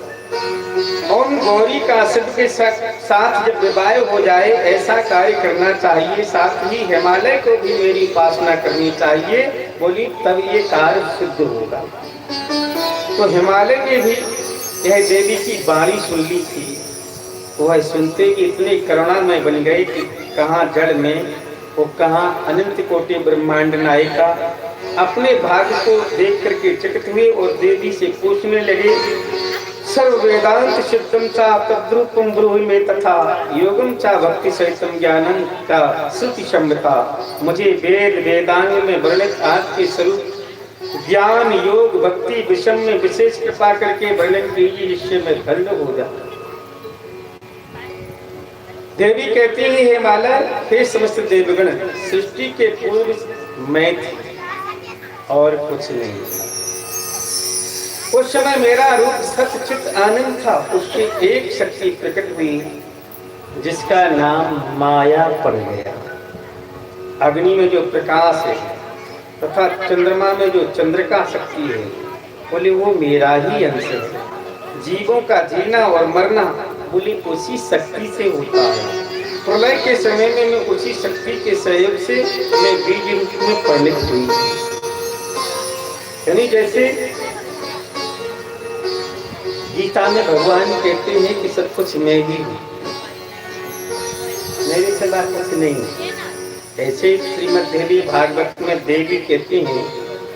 और गौरी का शिव के साथ जब विवाह हो जाए ऐसा कार्य करना चाहिए, साथ ही हिमालय को भी मेरी उपासना करनी चाहिए। बोली तब ये कार्य सिद्ध होगा। तो हिमालय ने भी यह देवी की बाणी सुन ली थी। वह सुनते ही इतने करुणामय बन गए कि कहाँ जड़ में वो कहाँ अनंत कोटि ब्रह्मांड नायिका अपने भाग्य को देख करके चकित हुए और देवी से पूछने लगे, सर्व वेदांत सिद्धम चा तद्रूपम ब्रूहि में तथा योगम चा भक्ति सहितम ज्ञानम का श्रुति सम्यता। मुझे वेद वेदांग में वर्णित आपके स्वरूप ज्ञान योग भक्ति विषम में विशेष कृपा करके वर्णन कीजिए, जिससे मैं धन्य हो जाऊं। देवी कहती है, हे माला, हे समस्त देवगण, सृष्टि के पूर्व मैं थी और कुछ नहीं था। उस समय मेरा रूप सच्चित आनंद था। उसकी एक शक्ति प्रकट हुई जिसका नाम माया पड़ गया। अग्नि में जो प्रकाश है तथा चंद्रमा में जो चंद्रिका शक्ति है, बोले वो मेरा ही अंश है। जीवों का जीना और मरना बोली उसी शक्ति से होता है। प्रलय के समय में मैं उसी शक्ति के सहयोग से मैं बीज रूप में परिणत हुई। यानी जैसे गीता में भगवान कहते हैं कि सब कुछ मैं ही हूँ, मेरे सिवा कुछ नहीं। ऐसे श्रीमद् देवी भागवत में देवी कहती हैं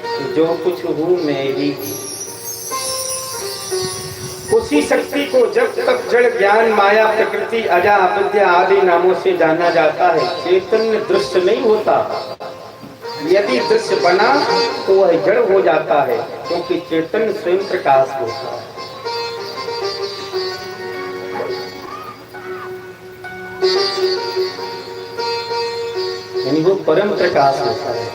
कि जो कुछ हूँ मैं ही हूँ। उसी शक्ति को जब तक जड़ ज्ञान माया प्रकृति अजा अविद्या आदि नामों से जाना जाता है, चैतन्य दृश्य नहीं होता। यदि दृश्य बना तो वह जड़ हो जाता है, क्योंकि चैतन्य स्वयं प्रकाश होता है। यानी वो परम प्रकाश होता है।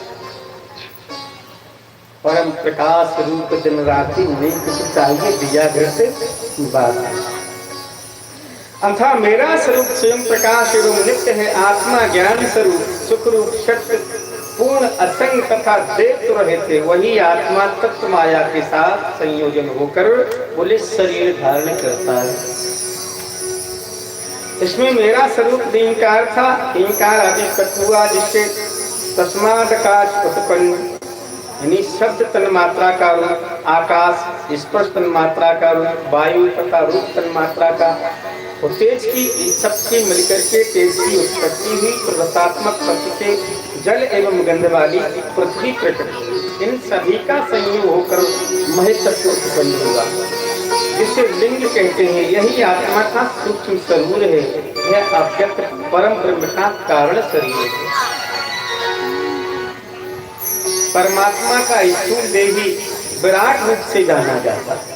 परम प्रकाश रूप दिन रात्रि नहीं कुछ चाहिए दिया घर से बात। अथा मेरा स्वरूप स्वयं प्रकाश एवं नित्य है। आत्मा ज्ञान स्वरूप सुख रूप सत्य पूर्ण असंग तथा देव रहे थे। वही आत्मा तत्व माया के साथ संयोजन होकर बोले शरीर धारण करता है। इसमें मेरा स्वरूप इंकार था। इंकार आदि हुआ जिससे तस्मादकाश उत्पन्न, यानी शब्द तन मात्रा का रूप आकाश, स्पर्श तन मात्रा का रूप वायु तथा रूप तन मात्रा का और तेज की सबके मिलकर के तेज की उत्पत्ति हुई। प्रवसात्मक तत्व से जल एवं गंध वाली पृथ्वी प्रकट हुई। इन सभी का संयोग होकर महत्व उत्पन्न हुआ, जिसे लिंग कहते हैं। यही आत्मा का सूक्ष्म स्वरूप है। यह अव्यक्त परम ब्रह्म का कारण शरीर है। परमात्मा का स्थूल देही विराट रूप से जाना जाता है।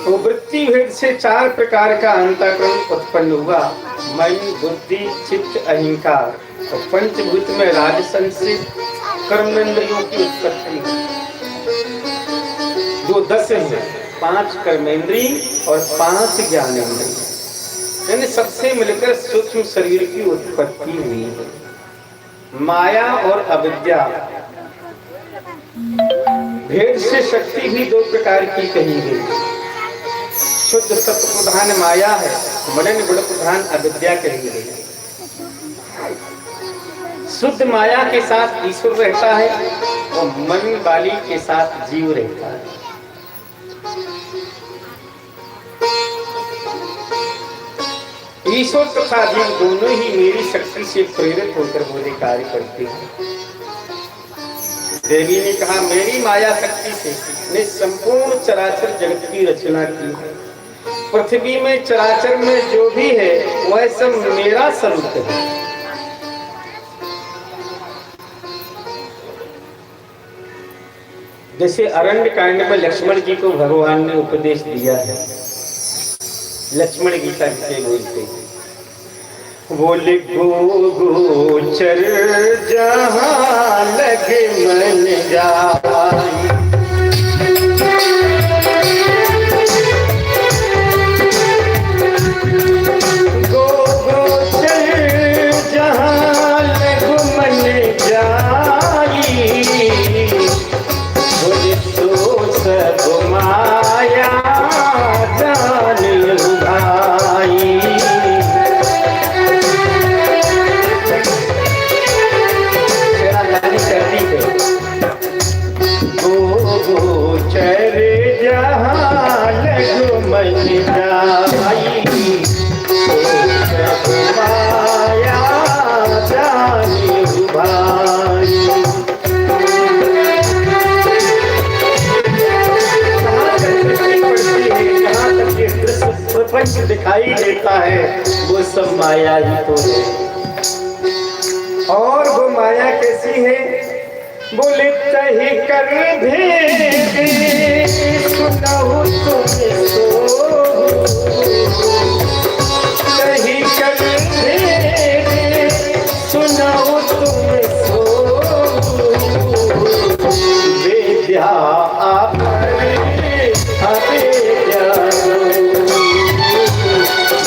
तो वृत्ति भेद से 4 प्रकार का अंतःकरण उत्पन्न हुआ, मन बुद्धि चित्त अहंकार। और पंचभूत में राजसंसित कर्मेंद्रियों की उत्पत्ति, जो 10 है, 5 कर्मेंद्रिय और 5 ज्ञानेंद्रिय। इन सबसे मिलकर सूक्ष्म शरीर की उत्पत्ति हुई है। माया और अविद्या भेद से शक्ति भी 2 प्रकार की कही गई। शुद्ध सत्व प्रधान माया है, मलिन गुण प्रधान अविद्या कही गई। शुद्ध माया के साथ ईश्वर रहता है और मन वाली के साथ जीव रहता है। ईश्वर तथा जीव दोनों ही मेरी शक्ति से प्रेरित होकर मुझे कार्य करते हैं। देवी ने कहा, मेरी माया शक्ति से ने संपूर्ण चराचर जगत की रचना की है। पृथ्वी में चराचर में जो भी है वह सब मेरा स्वरूप है। जैसे अरण्य कांड में लक्ष्मण जी को भगवान ने उपदेश दिया है लक्ष्मण गीता से बोलते हैं, बोले गोचर जहाँ लगे मन जाई, गोचर जहाँ लगे मन जाई, बोले तो सब माया जान भाई। गोचर जहाँ लग मन जाई, माया जानी भाई। कहाँ तक ये दृश्य प्रपंच दिखाई देता है, वो सब माया ही तो है। और वो माया कैसी है? बोले तही कर भेद सुनाओ तुम्हें सो, तही कर भेद सुनाओ तुम्हें सो, विद्या आपने जानो,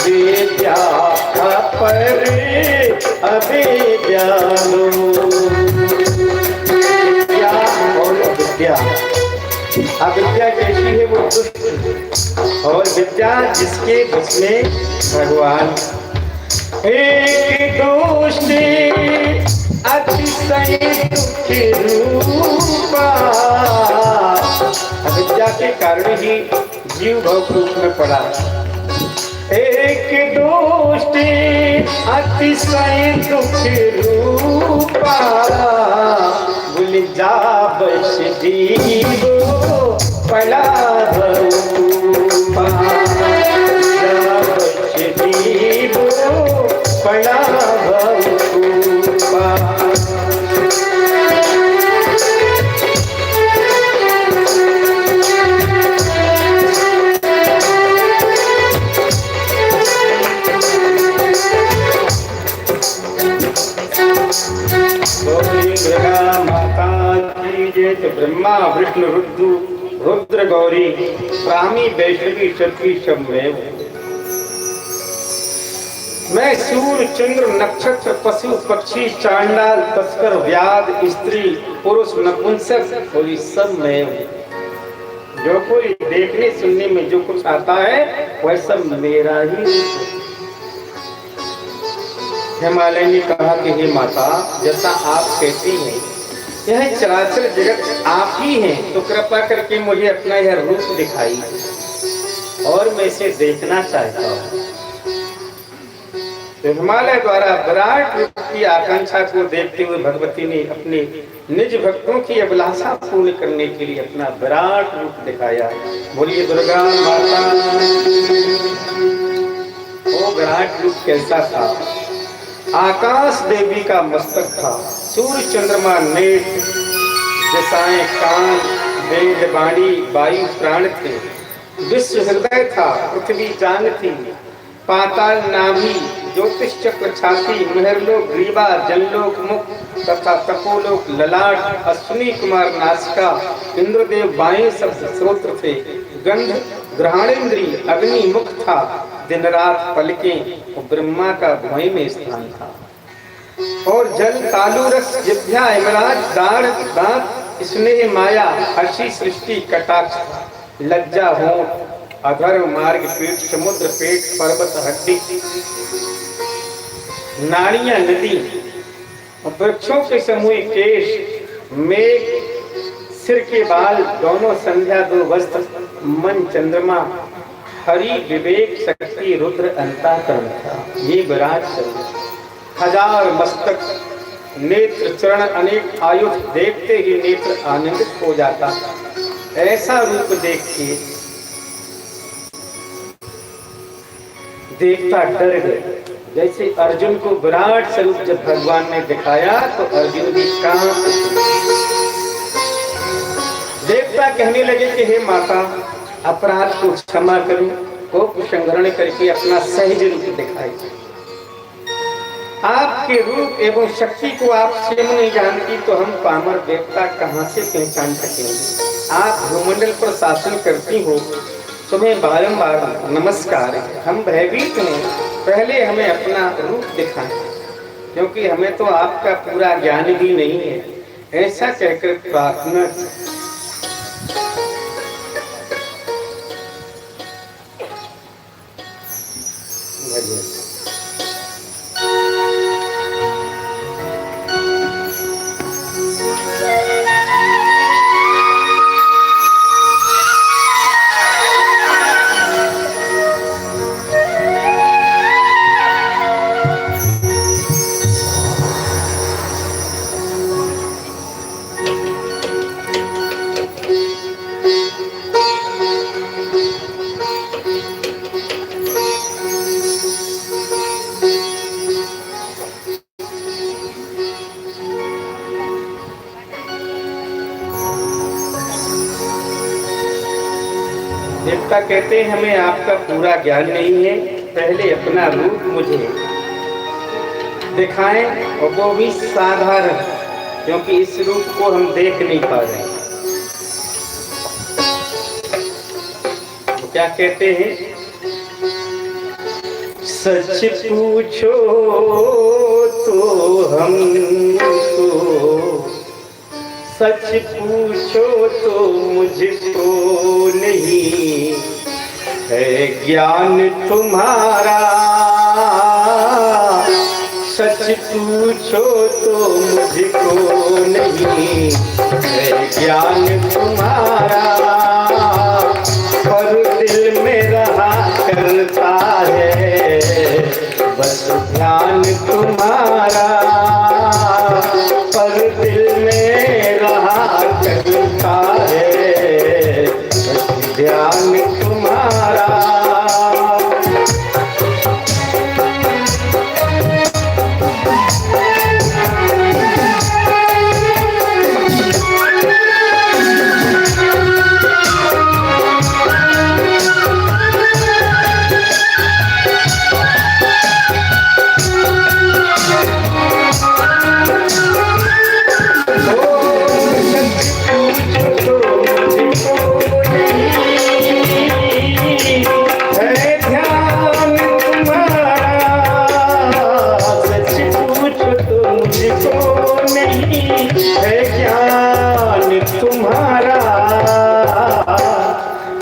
विद्या अपने अभी जानो। विद्या अविद्या कैसी है? वो दुष्ट, और विद्या जिसके जिसमें भगवान। एक दोषी अतिशय दुख रूपा, अविद्या के कारण ही जीव भव रूप में पड़ा। एक दोषी अतिशय दुख रूपा, भूल जा बस जीवो पड़ा भूपा, जा बस जीवो पड़ा भूपा। ब्रह्मा विष्णु रुद्र गौरी ब्राह्मी वैष्णवी क्षत्रिय सब मैं सूर्य चंद्र नक्षत्र पशु पक्षी चांडाल तस्कर व्याध स्त्री पुरुष नपुंसक और सब मैं हूँ। जो कोई देखने सुनने में जो कुछ आता है वह सब मेरा ही। हिमालय ने कहा कि हे माता, जैसा आप कहती हैं यह चराचर जगत आप ही हैं, तो कृपा करके मुझे अपना यह रूप दिखाई और मैं इसे देखना चाहता हूँ। तो हिमालय द्वारा विराट रूप की आकांक्षा को देखते हुए भगवती ने अपने निज भक्तों की अभिलाषा पूर्ण करने के लिए अपना विराट रूप दिखाया। बोलिए दुर्गा माता। वो विराट रूप कैसा था? आकाश देवी का मस्तक था, सूर्य चंद्रमा नेत्र, दिशाएं कान, वेद वाणी वायु प्राण थे, विश्व हृदय था, पृथ्वी जांग थी, पाताल नाभि, ज्योतिष चक्र छाती, महरलोक ग्रीवा, जनलोक मुख तथा तपोलोक ललाट, अश्विनी कुमार नासिका, इंद्रदेव बाएं शब्द श्रोत्र थे, गंध ग्रहणेन्द्रीय अग्नि मुख था, दिन रात पलकें और ब्रह्मा का भुवई में स्थान था, और जल तालु रस जिभ्या हिमराज दाढ़ दांत स्नेह माया हर्षी सृष्टि कटाक्ष था, लज्जा होंठ अधर्म मार्ग पीठ समुद्र पेट पर्वत हड्डी नाड़ियां नदी वृक्षों के समूह केश मेघ सिर के बाल दोनों संध्या दो वस्त्र मन चंद्रमा हरि विवेक शक्ति रुद्र अंतःकरण था। ये विराट शरीर हजार मस्तक नेत्र चरण अनेक आयुध देखते ही नेत्र आनंदित हो जाता। ऐसा रूप देख के देखता डर गए। जैसे अर्जुन को विराट स्वरूप जब भगवान ने दिखाया तो अर्जुन भी कहां देवता कहने लगे कि हे माता अपराध को क्षमा करो, कोप संग्रहण करके अपना सहज रूप दिखाई। आपके रूप एवं शक्ति को आप स्वयं नहीं जानती तो हम पामर देवता कहाँ से पहचान सकेंगे। आप भूमंडल पर शासन करती हो, तुम्हें बारंबार नमस्कार है। हम भयभीत हैं, पहले हमें अपना रूप दिखाएं, क्योंकि हमें तो आपका पूरा ज्ञान भी नहीं है। ऐसा कहकर प्रार्थना देवता कहते हैं हमें आपका पूरा ज्ञान नहीं है, पहले अपना रूप मुझे दिखाएं, और वो भी साधारण, क्योंकि इस रूप को हम देख नहीं पा रहे। तो क्या कहते हैं, सच पूछो तो हमको, सच पूछो तो मुझको नहीं है ज्ञान तुम्हारा। सच पूछो तो मुझको नहीं है ज्ञान तुम्हारा, पर दिल में रहा करता है बस ध्यान तुम्हारा, पर दिल में रहा करता है बस ध्यान तुम्हारा।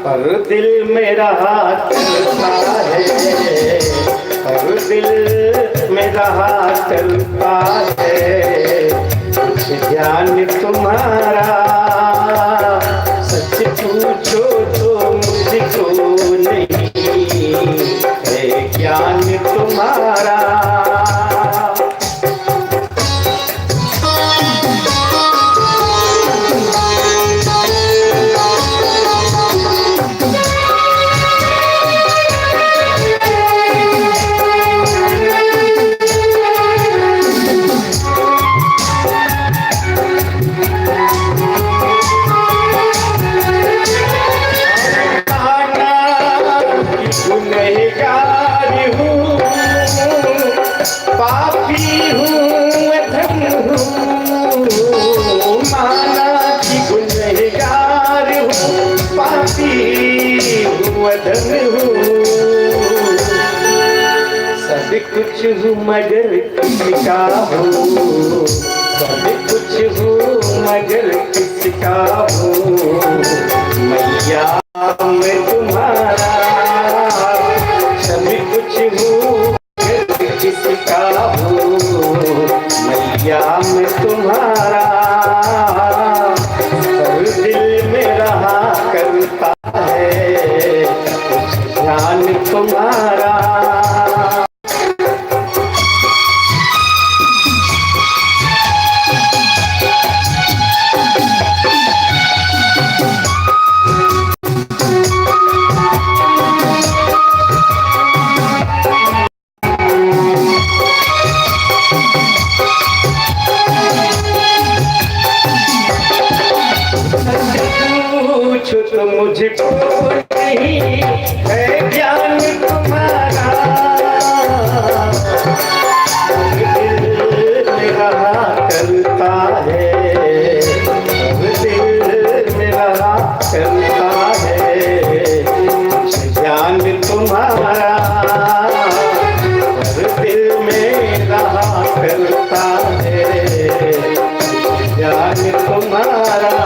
पर दिल मेरा चलता है, पर दिल मेरा चलता है कुछ ध्यान तुम्हारा। सच पूछो तो मुझको नहीं है ज्ञान तुम्हारा। पापी हूँ अधम हूँ, माना कि गुनहगार हूँ, पापी हूँ अधम हूँ, सब कुछ हूँ मगर किसका हूँ, सब कुछ हूँ मगर किसका हूँ, मैया मैं तुम्हारा, सब कुछ हूँ किसका हूँ, मैया मैं तुम्हारा, पर दिल में रहा करता है कुछ ध्यान तुम्हारा। पूछो तो मुझको नहीं है ज्ञान तुम्हारा, पर दिल में रहा करता है ज्ञान तुम्हारा।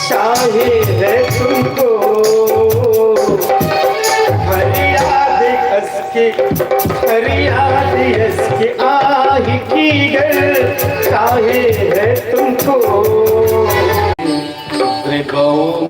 चाहे है तुमको फरियाद इसकी, फरियाद इसकी आही की गर चाहे है तुमको। त्रिभुवन